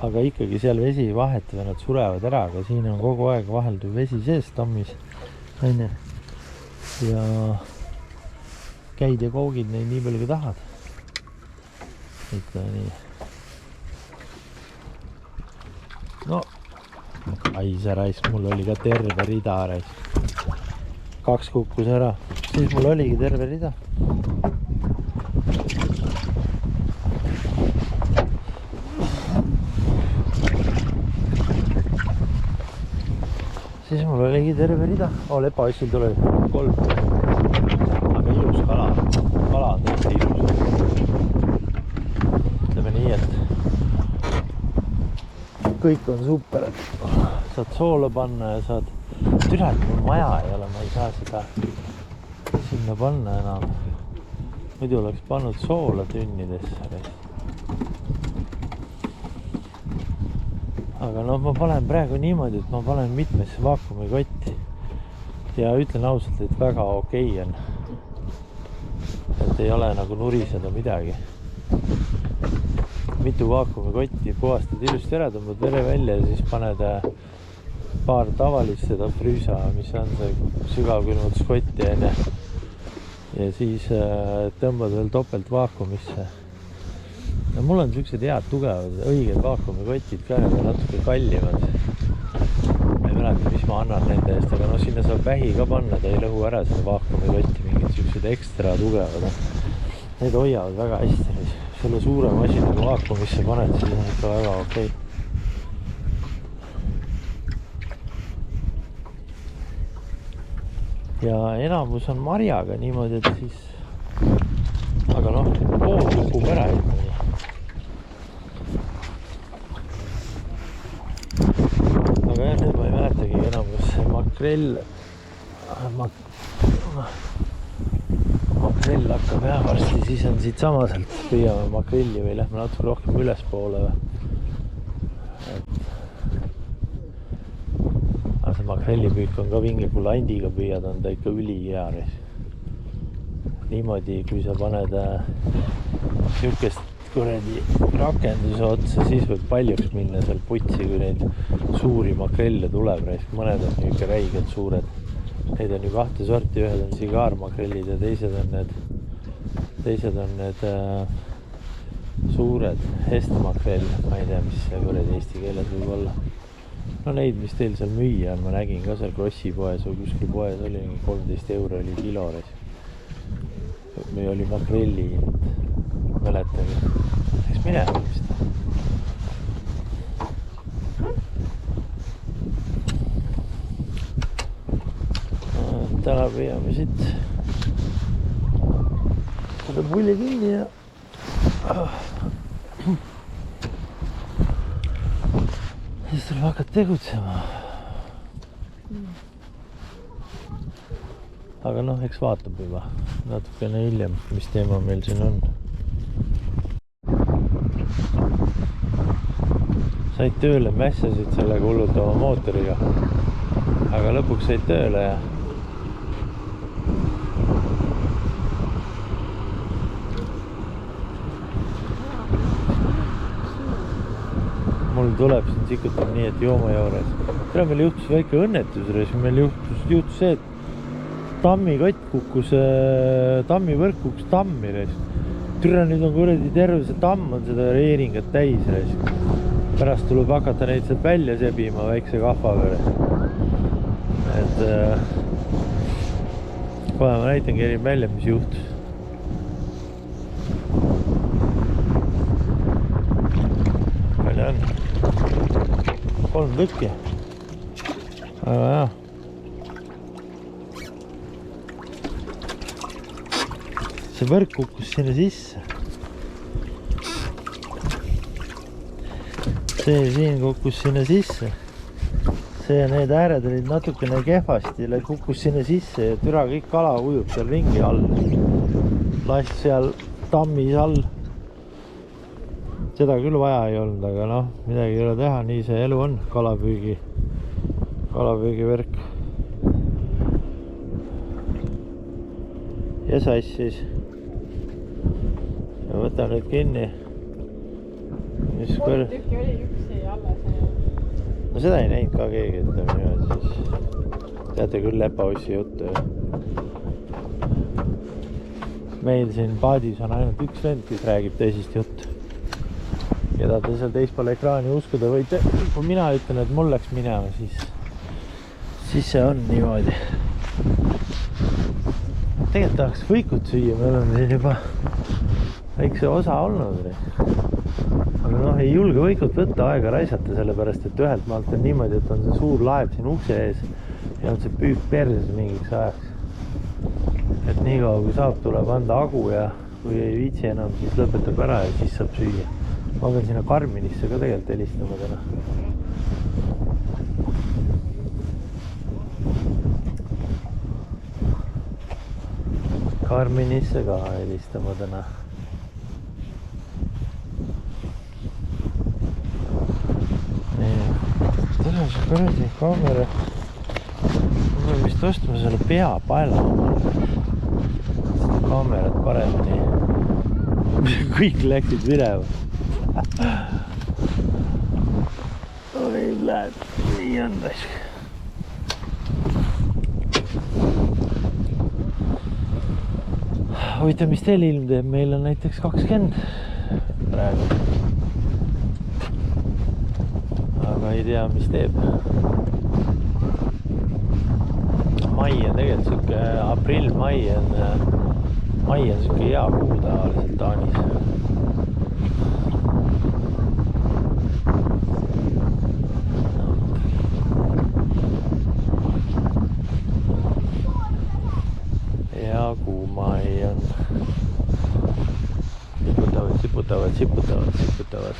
aga ikkagi seal vesi ei vaheta ja nad surevad ära, aga siin on kogu aeg vahelduv vesi sees tammis, on ju. Ja käid ja koogid neid nii palju kui tahad. Ikka nii. No, ai sa raisk, mul oli ka terve rida raisk. 2 kukkus ära, siis mul oligi terve rida. Siis mul oligi terve rida. Lepaossil tuli 3. Aga ilus kala. Kala on tõesti ilus. Ütleme nii, et kõik on super. Saad soola panna ja saad... Türa, et mul maja ei ole, ma ei saa seda sinna panna enam. Muidu oleks pannud soola tünnidesse. Aga no ma panen praegu niimoodi, et ma panen mitmesse vaakumikotti ja ütlen ausalt, et väga okei on. Et ei ole nagu nuriseda midagi. Mitu vaakumikotti puhastad ilusti ära, tõmbad vere välja ja siis paned paar tavalist seda früüsa, mis on see sügavkülmutuskotti ja siis tõmbad veel topelt vaakumisse. No mul on siuksed head tugevad, õiged vaakumikotid ka, aga natuke kallimad. Ma ei mäleta, mis ma annan nende eest, aga no sinna saab vähi ka panna, ta ei lõhu ära seda vaakumikotti, mingid siuksed ekstra tugevad. Need hoiavad väga hästi. Selle suure masinaga vaakumisse paned, siis on ikka väga okei. Ja enamus on marjaga niimoodi, et siis... Aga noh, pool kukub ära ikkagi. Aga jah, nüüd ma ei mäletagi enam, kas see makrell hakkab jah varsti, siis on siit samaselt püüame makrelli või lähme natuke rohkem üles poole. Aga see makrellipüük on ka vinge, kui landiga püüad, on ta ikka ülihea. Niimoodi, kui sa paned niisugust kuradi rakenduse otsa, siis võib paljuks minna seal putsi, kui neid suuri makrelle tuleb. Mõned on niisugune räiged suured. Neid on ju 2 sorti, ühed on sigaarmakrellid ja teised on need suured hestmakrell. Ma ei tea, mis see kuradi eesti keeles võib olla. No neid, mis teil seal müüa on, ma nägin ka seal Krossi poes või kuskil poes oli 13 € oli kilo. Või oli makrelli mäletagi. Eks mine vist. Täna püüame siit seda pulli kinni ja siis tuleb hakata tegutsema. Aga noh, eks vaatab juba natukene hiljem, mis teema meil siin on. Said tööle, mässasid sellega hullutava mootoriga. Aga lõpuks said tööle ja mul tuleb siin sikutab nii, et jooma juures. Täna meil juhtus väike õnnetus, meil juhtus see, et tammikott kukkus, tammivõrk kukkus tammi. Türa nüüd on kuradi terve see tamm on seda reeringat täis. Pärast tuleb hakata neid sealt välja sebima väikse kahva peale. Et kohe ma näitan keerin välja, mis juhtus. Palju on? 3 tükki. Aga jah. see võrk kukkus sinna sisse. See siin kukkus sinna sisse. See ja need ääred olid natukene kehvasti, kukkus sinna sisse ja türa kõik kala ujub seal ringi all. Last seal tammis all. Seda küll vaja ei olnud, aga noh, midagi ei ole teha, nii see elu on, kalapüügivärk. Ja sassis. Ja võta nüüd kinni. Kolm tükki oli üksi alles. No seda ei näinud ka keegi, ütleme niimoodi siis. Teate küll lepaussi juttu. Meil siin paadis on ainult üks vend, kes räägib teisest juttu. Keda te seal teispool ekraani uskuda võite. Kui mina ütlen, et mul läks minema, siis see on niimoodi. Tegelikult tahaks võikut süüa, me oleme siin juba väikse osa olnud. Aga noh, ei julge võikut võtta, aega raisata, sellepärast, et ühelt maalt on niimoodi, et on see suur laev siin ukse ees ja on see püük perses mingiks ajaks. Et nii kaua kui saab, tuleb anda agu ja kui ei viitsi enam, siis lõpetab ära ja siis saab süüa. Ma pean sinna Karminisse ka tegelikult helistama täna. Karminisse ka helistama täna. Täna see kuradi kaamera. Ma pean vist ostma selle peapaela omale. Kaamerat paremini. Kõik läksid minema. Oi, läheb. Nii on raisk. Huvitav, mis teil ilm teeb? Meil on näiteks 20 praegu. Aga ei tea, mis teeb. Mai on tegelikult siuke, aprill, mai on siuke hea kuu tavaliselt Taanis. Hea kuu mai on. Siputavad.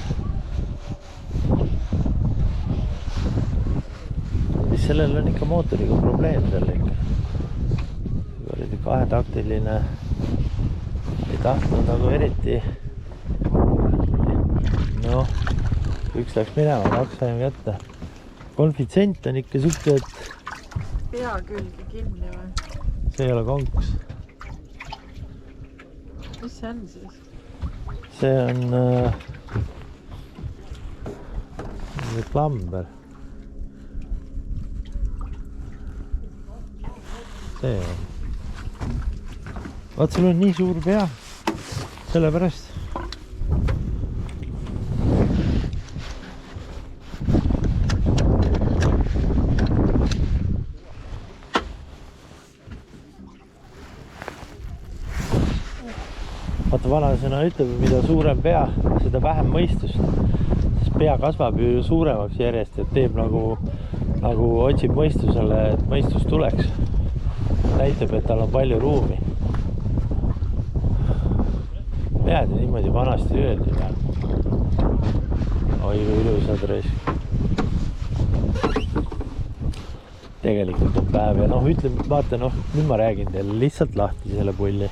Mis sellel on ikka mootoriga probleem seal ikka. Kahetaktiline ei tahtnud nagu eriti. Noh, üks läks minema, 2 saime kätte. Konfitsent on ikka siuke, et pea külge kinni või? See ei ole konks. Mis see on siis? See on klamber. See on. Vaat sul on nii suur pea. Sellepärast. Vaata vanasõna ütleb, mida suurem pea, seda vähem mõistust. Sest pea kasvab ju suuremaks järjest, et teeb nagu otsib mõistusele, et mõistus tuleks. Näitab, et tal on palju ruumi. Pead ju niimoodi vanasti öeldi. Oi, kui ilusad raisk. Tegelikult on päev ja noh, ütleme, vaata noh, nüüd ma räägin teile lihtsalt lahti selle pulli.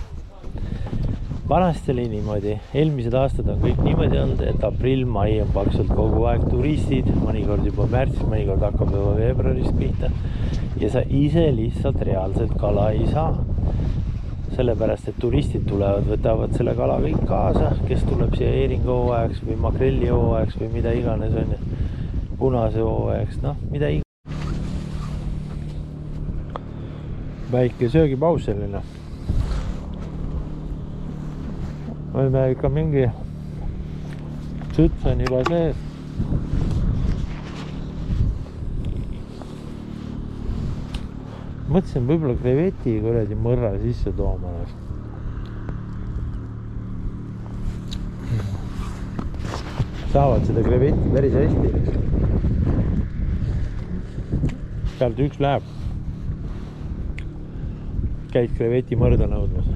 Vanasti oli niimoodi, eelmised aastad on kõik niimoodi olnud, et aprill, mai on paksult kogu aeg turistid, mõnikord juba märtsis, mõnikord hakkab juba veebruarist pihta ja sa ise lihtsalt reaalselt kala ei saa. Sellepärast, et turistid tulevad, võtavad selle kala kõik kaasa, kes tuleb siia eeringu hooajaks või makrelli hooajaks või mida iganes on, punase hooajaks, noh, mida iganes. Väike söögipaus selline. Võime ikka mingi süts on juba sees. Mõtlesin võib-olla kreveti kuradi mõrra sisse tooma. Saavad seda kreveti päris hästi. Sealt üks läheb. Käid kreveti mõrda nõudmas.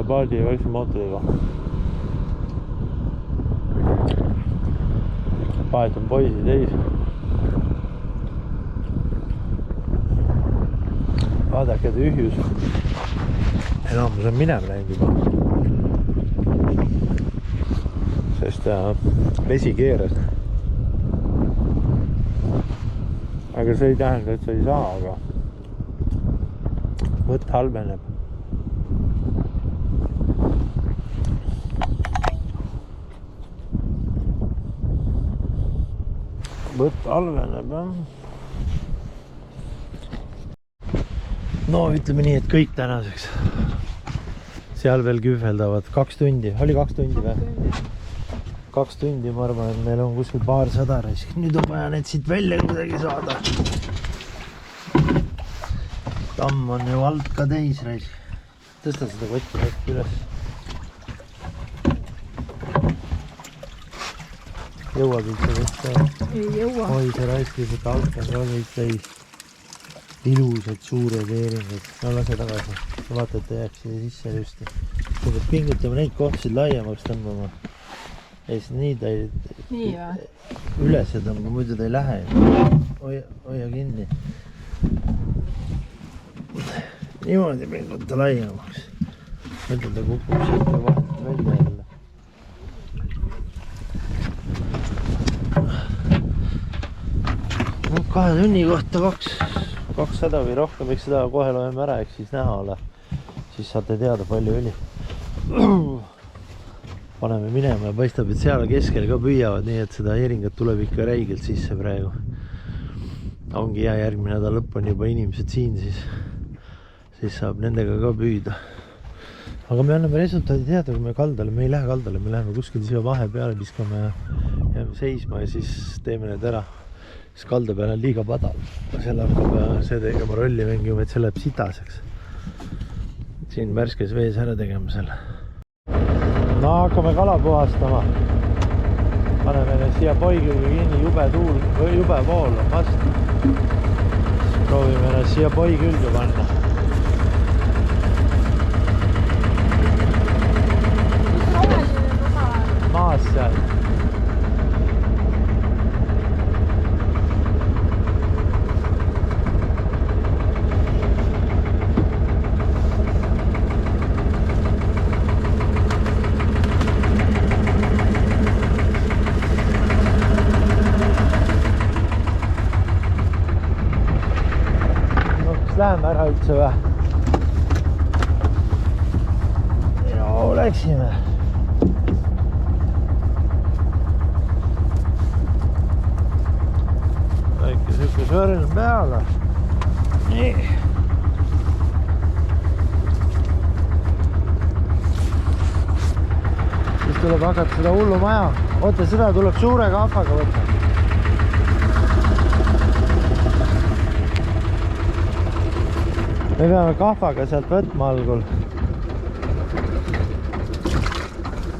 suure paadi ja väikse mootoriga. Paet on poisi täis. Vaadake tühjus. Enamus on minema läinud juba. Sest vesi keeras. Aga see ei tähenda, et sa ei saa, aga võtt halveneb. Võtt halveneb, jah. No ütleme nii, et kõik tänaseks. Seal veel kühveldavad 2 tundi. Oli 2 tundi või? 2 tundi, ma arvan, et meil on kuskil paarsada raisk. Nüüd on vaja need siit välja kuidagi saada. Tamm on ju alt ka täis raisk. Tõsta seda kotti üles. Jõuab üldse võtta. Ei jõua. Oi, see raisk lihtsalt alt on ka kõik täis. Ilusad suured eringud. No lase tagasi. Vaata, et ta jääks siia sisse just. Kui pingutame neid kohtasid laiemaks tõmbama. Ja siis nii ta ei üles tõmba, muidu ta ei lähe. Hoia kinni. Niimoodi pinguta laiemaks. Mõtle, ta kukub sealt ja vahet välja jälle. 2 tunni kohta 200 või rohkem, eks seda kohe loeme ära, eks siis näha ole. Siis saate teada, palju oli. Paneme minema ja paistab, et seal keskel ka püüavad, nii et seda eringat tuleb ikka räigelt sisse praegu. Ongi hea, järgmine nädal lõpp on juba inimesed siin, siis saab nendega ka püüda. Aga me anname resultaadi teada, kui me kaldale, me ei lähe kaldale, me läheme kuskil siia vahepeale, viskame ja jääme seisma ja siis teeme need ära. Siis kalda peal on liiga padal. Selle hakkab see tegema rolli mängima, et see läheb sitaseks. Siin värskes vees ära tegema selle. No hakkame kala puhastama. Paneme siia poigilga kinni, jube tuul, jube vool on vast. Proovime ennast siia poigilga panna. Maas seal. Läheme ära üldse või? Joo, läksime. Väike siuke sõrn peale. Nii. Siis tuleb hakata seda hullu maja. Oota, seda tuleb suure kahvaga võtta. Me peame kahvaga sealt võtma algul.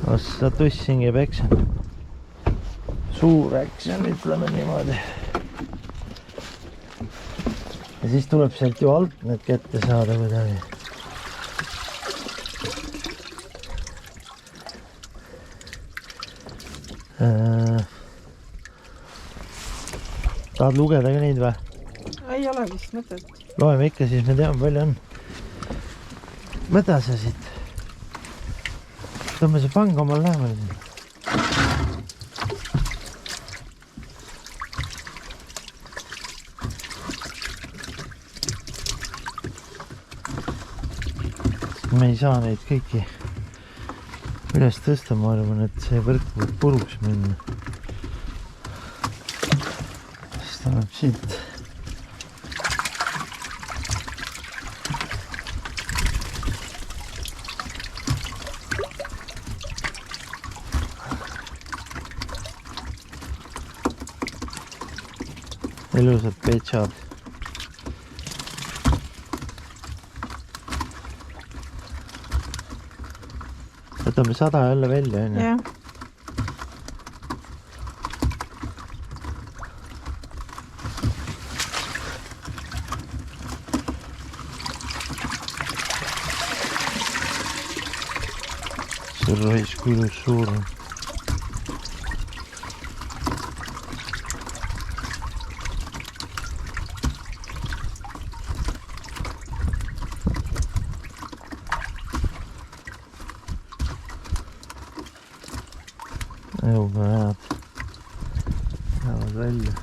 Ossa tussin ja peksen. Suur äksen, ütleme niimoodi. Ja siis tuleb sealt ju alt need kätte saada kuidagi. Tahad lugeda ka neid või? Ei ole vist mõtet. Loeme ikka, siis me teame, palju on. Võta sa siit. Tõmba see panga omal lähemal. Me ei saa neid kõiki üles tõsta, ma arvan, et see võrk võib puruks minna. Siis tuleb siit. Ilusad petsad. Võtame 100 jälle välja, on ju? Jah. raisk ilus suur on. Jõuga jäävad välja.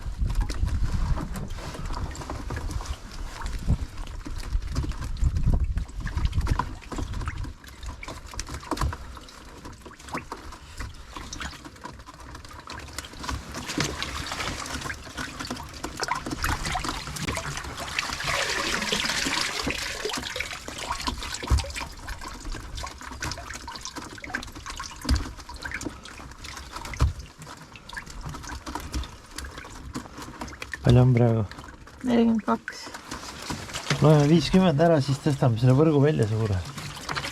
Palju on praegu? 42. Loeme 50 ära, siis tõstame selle võrgu välja suure.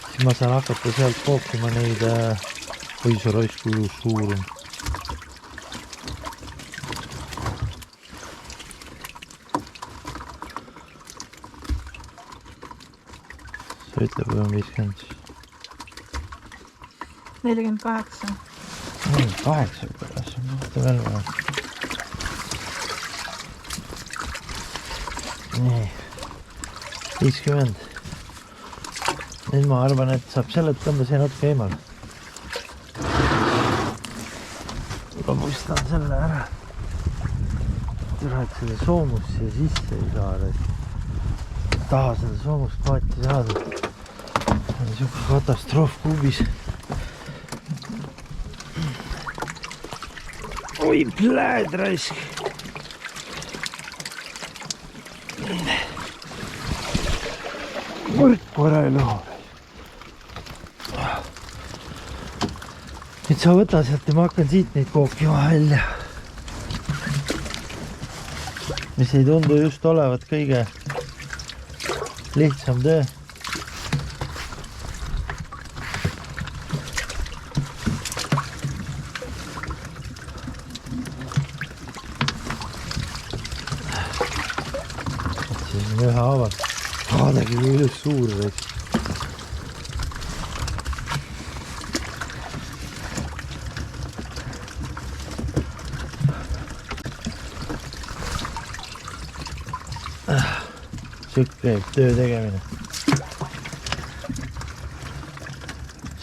Siis ma saan hakata sealt pookima neid hoisu raisku suur on. See ütleb, kui on 50 siis. 48. 48 pärast, mõtlete veel vaja. Nii, 50. Nüüd ma arvan, et saab sellelt tõmba see natuke eemal. Ma pustan selle ära. Türad selle soomust siia sisse ei saa. Taha seda soomust paati saada. On niisugune katastroof kuubis. Oi, pläed raisk. Võrku ära ei lõhu. Nüüd sa võta sealt ja ma hakkan siit neid kookima välja. Mis ei tundu just olevat kõige lihtsam töö. Siin on ühe haavad. Vaadagi kui ilus suur võiks. Siuke töö tegemine.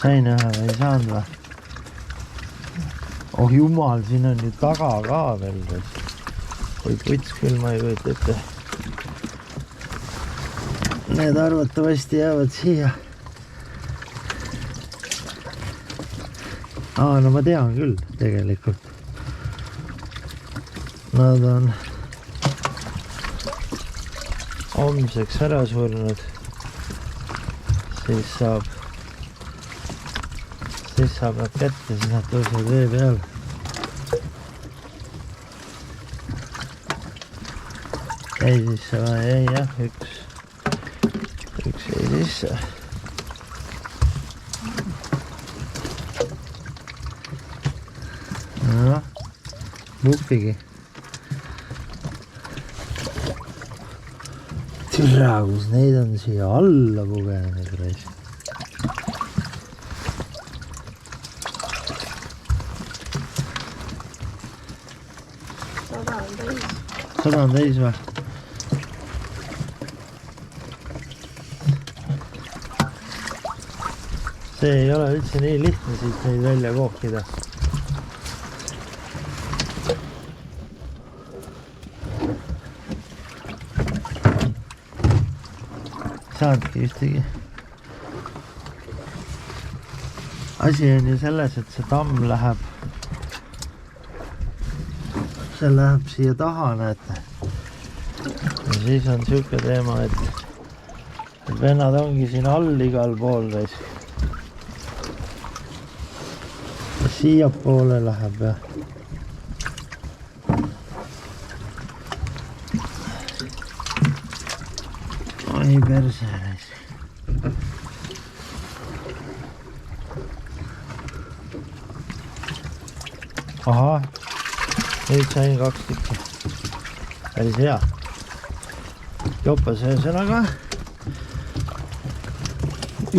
Sain ühe või ei saanud või? Oh jumal, siin on ju taga ka veel. Kui puts küll ma ei võeta ette. Need arvatavasti jäävad siia. No ma tean küll tegelikult. Nad on homseks ära surnud. Siis saab nad kätte, siis nad tõusevad vee peal. Ei sisse või? Ei jah, üks jäi sisse. No, lupigi. Türa, kus neid on siia alla pugenud reis. Sada on täis või? See ei ole üldse nii lihtne siit neid välja kookida. Saadki ühtegi. Asi on ju selles, et see tamm läheb siia taha, näete. Ja siis on siuke teema, et vennad ongi siin all igal pool reis. Siia poole läheb ja oi perse reis. Aha, nüüd sain 2 tükki. Päris hea. Jopas ühesõnaga.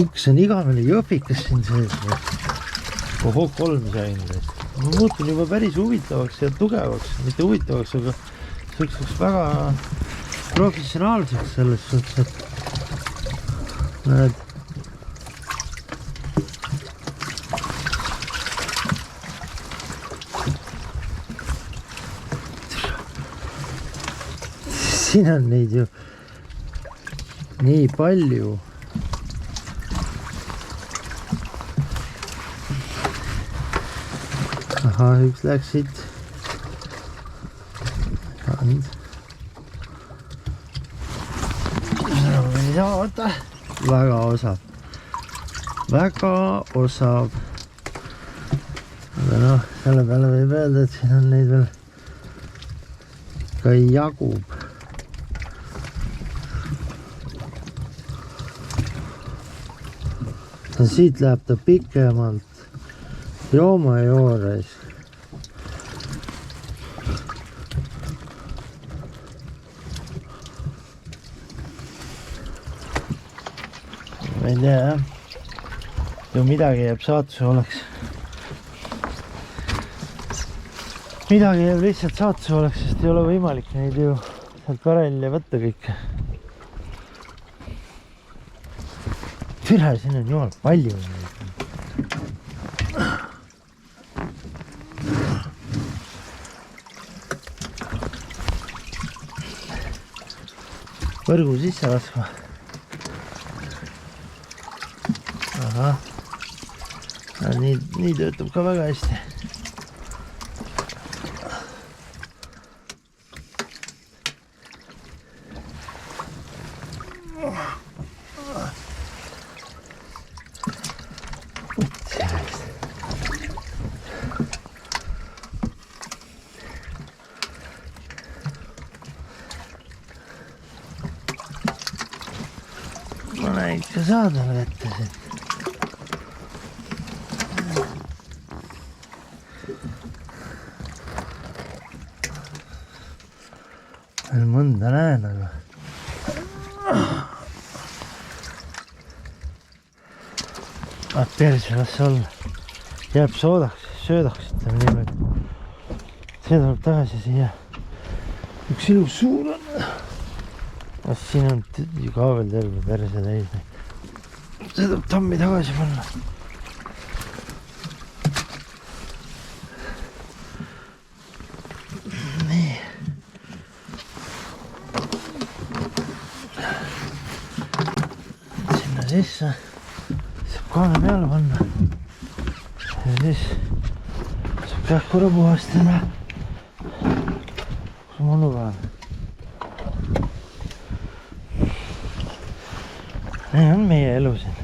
Üks on igavene jõpikas siin sees. Oho, 3 sain. Ma muutun juba päris huvitavaks ja tugevaks. Mitte huvitavaks, aga selliseks väga professionaalseks selles suhtes, et näed. Siin on neid ju nii palju. Aha, üks läks siit. Väga osav. Väga osav. Aga noh, selle peale võib öelda, et siin on neid veel ka jagub. Siit läheb ta pikemalt jooma juures. Ma ei tea, jah. Ju midagi jääb saatuse oleks. Midagi jääb lihtsalt saatuse oleks, sest ei ole võimalik neid ju sealt välja võtta kõike. Türa, siin on jumal palju neid. Võrgu sisse laskma. Ahah. Nii töötab ka väga hästi. Ma näin ikka saada vette siin. Veel mõnda näen, aga perse, las see olla. Jääb soodaks, söödaks, ütleme niimoodi. See tuleb tagasi siia. Üks ilus suur on. Siin on ka veel terve perse täis. See tuleb tammi tagasi panna. Nii. Sinna sisse. Saab kaane peale panna. Ja siis saab kähkura puhastada. Kus on mõnupäev? Nii on meie elu siin.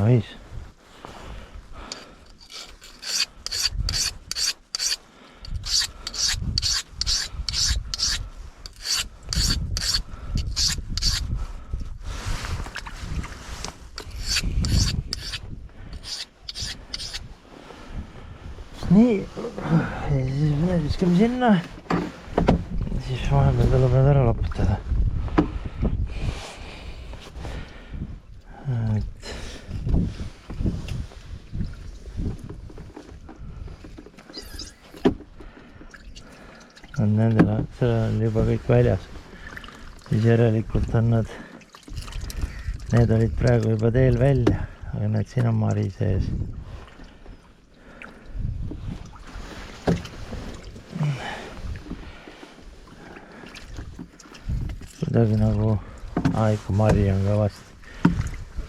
Ois. Nii, ja siis me viskame sinna, siis vahepeal tuleb need ära loputada. On nendele, see on juba kõik väljas, siis järelikult on need olid praegu juba teel välja, aga need siin on mari sees. Kuidagi nagu, ikka mari on kõvasti,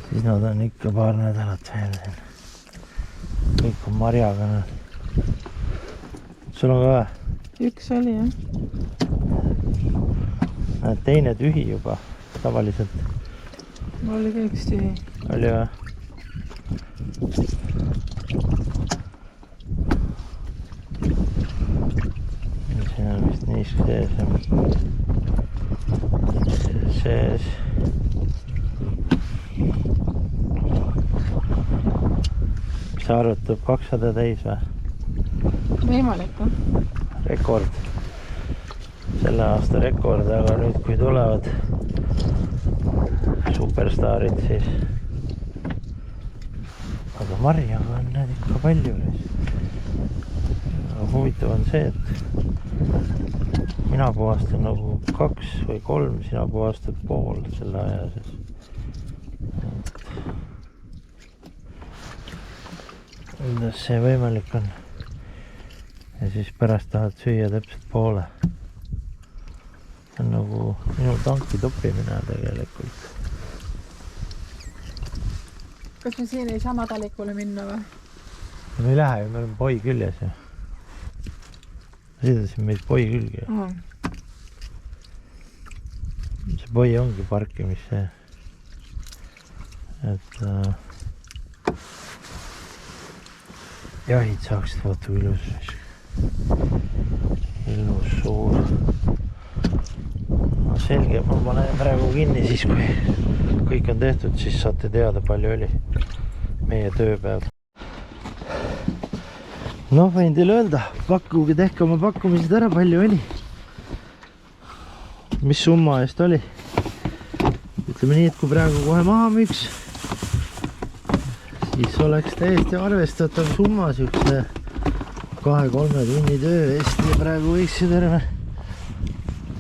siis nad on ikka paar nädalat veel siin. Kõik on marjaga. Sul on ka või? Üks oli, jah. Teine tühi juba, tavaliselt. Mul oli ka üks tühi. Oli või? Siin on vist niisk sees. Sees. Mis sa sa arvad, tuleb 200 täis või? Võimalik on. Rekord. Selle aasta rekord, aga nüüd kui tulevad superstaarid, siis aga marjaga on need ikka palju. Huvitav on see, et mina puhastan nagu 2 või 3, sina puhastad pool selle aja sees. Kuidas see võimalik on? Ja siis pärast tahad süüa täpselt poole. See on nagu minu tanki toppimine tegelikult. Kas me siin ei saa madalikule minna või? Me ei lähe ju, me oleme poi küljes ju. Sõidasin meid poi külge. See poi ongi parkimis see. Et jahid saaksid vaata ilus. Ilus suur. No selge, ma panen praegu kinni siis, kui kõik on tehtud, siis saate teada, palju oli meie tööpäev. Noh, võin teile öelda, pakkuge, tehke oma pakkumised ära, palju oli. Mis summa eest oli? Ütleme nii, et kui praegu kohe maha müüks, siis oleks täiesti arvestatav summa siukse 2-3 tunni töö eest ja praegu võiks ju terve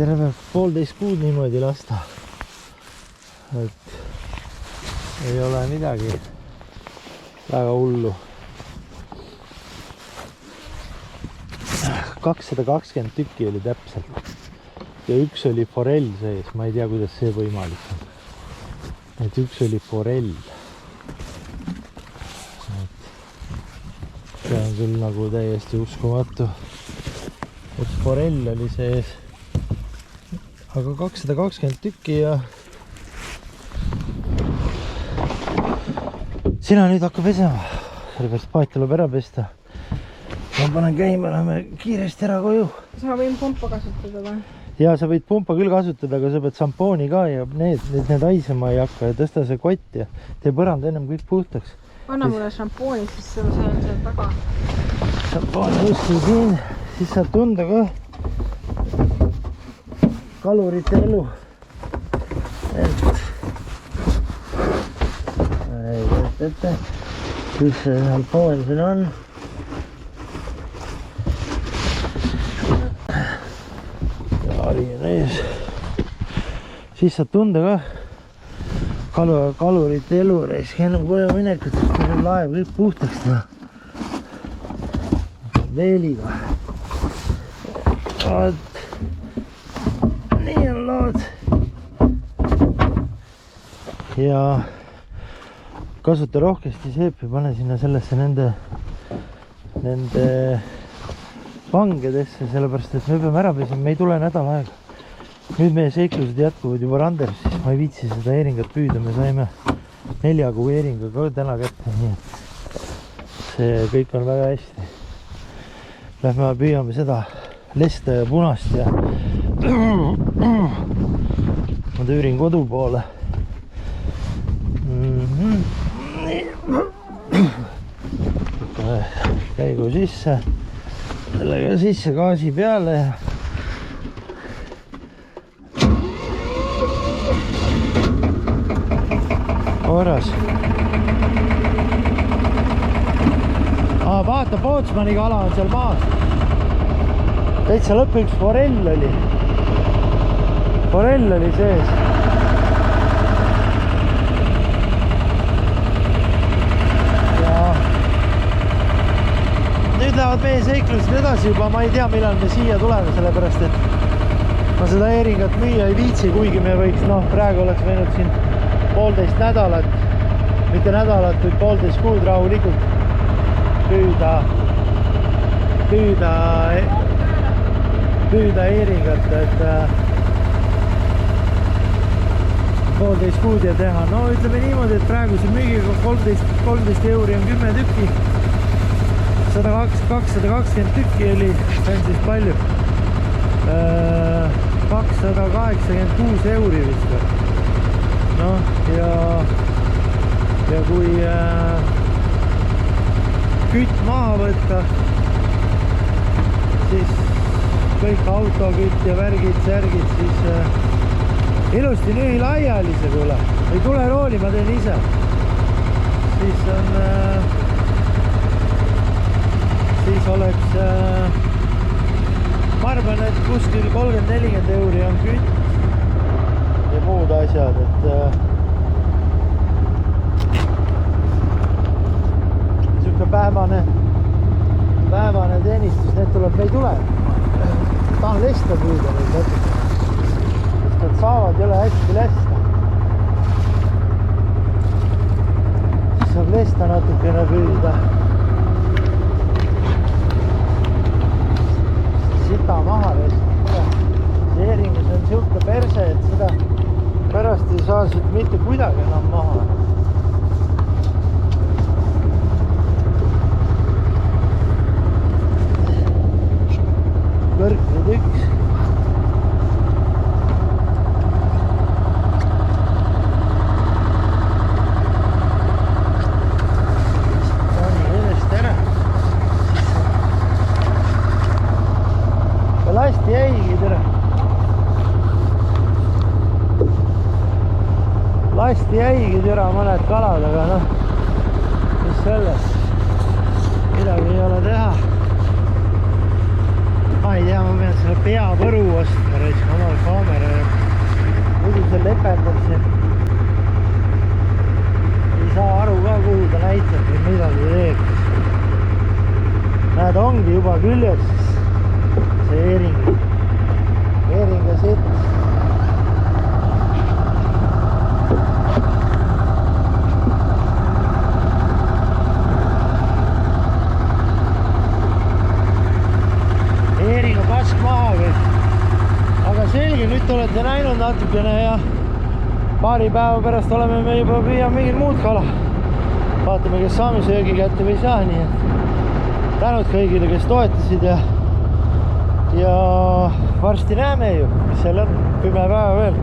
1,5 kuud niimoodi lasta. Et ei ole midagi väga hullu. 220 tükki oli täpselt ja üks oli forell sees, ma ei tea, kuidas see võimalik on. Et üks oli forell. See on küll nagu täiesti uskumatu. Üks forell oli sees, aga 220 tükki ja sina nüüd hakka pesema, sellepärast paat tuleb ära pesta. Ma panen käima, läheme kiiresti ära koju. Ma võin pumpa kasutada või? Jaa, sa võid pumpa küll kasutada, aga sa pead šampooni ka ja need haisema ei hakka ja tõsta see kott ja tee põrand ennem kõik puhtaks. Anna mulle šampooni, siis see on seal taga. Šampooni kuskil siin, siis saab tunda ka kalurite elu. Ette, kus see šampoon siin on? Oli on ees. Siis saab tunda ka kalurite elu reis, enne koju minekut, kui see laev kõik puhtaks teha. Veeliga. Nii on lood. Ja kasuta rohkesti seepi, pane sinna sellesse nende vangedesse, sellepärast et me peame ära pesima, me ei tule nädal aega. Nüüd meie seiklused jätkuvad juba Randers, siis ma ei viitsi seda eeringat püüda, me saime 4 kuu eeringa ka täna kätte, nii et see kõik on väga hästi. Lähme püüame seda lesta ja punast ja ma tüürin kodu poole. Käigu sisse. Sellega sisse gaasi peale ja korras. Vaata, Pootsmani kala on seal maas. Täitsa lõpp üks forell oli. Forell oli sees. Nüüd lähevad meie seiklused edasi juba, ma ei tea, millal me siia tuleme, sellepärast et ma seda eeringat müüa ei viitsi, kuigi me võiks, praegu oleks võinud siin 1,5 nädalat, mitte nädalat, kuid 1,5 kuud rahulikult püüda eeringat, et 1,5 kuud ja teha. No ütleme niimoodi, et praeguse müügiga 13 euri on 10 tükki. 220 tükki oli, see on siis palju, 286 euri vist. Noh, ja kui kütt maha võtta, siis kõik autokütt ja värgid, särgid, siis ilusti nühi laiali see tule. Ei tule rooli, ma teen ise. Siis on, siis oleks, ma arvan, et kuskil 30-40 euri on kütt ja muud asjad, et siuke päevane teenistus, need tuleb, me ei tule. Tahan lesta püüda neid natuke, sest nad saavad jälle hästi lesta. Siis saab lesta natukene püüda. Sita maha lesta. Seeringus on siuke perse, et seda pärast ei saa siit mitte kuidagi enam maha. Kõrknud üks. Pani edest ära. Ja lasti jäigi tere. Lasti jäigi tere mõned kalad, aga noh, mis sellest? Midagi ei ole teha. Ma ei tea, ma pean selle peapõru ostma reisma omal kaamera ja muidu see lependab siin. Ei saa aru ka, kuhu ta näitab või midagi teeb. Näed, ongi juba küljes see eeringa sitt. Eeringa pask maha kõik. Aga selge, nüüd olete näinud natukene ja paari päeva pärast oleme me juba püüame mingit muud kala. Vaatame, kes saame söögi kätte või ei saa, nii et tänud kõigile, kes toetasid ja varsti näeme ju, mis seal on 10 päeva veel.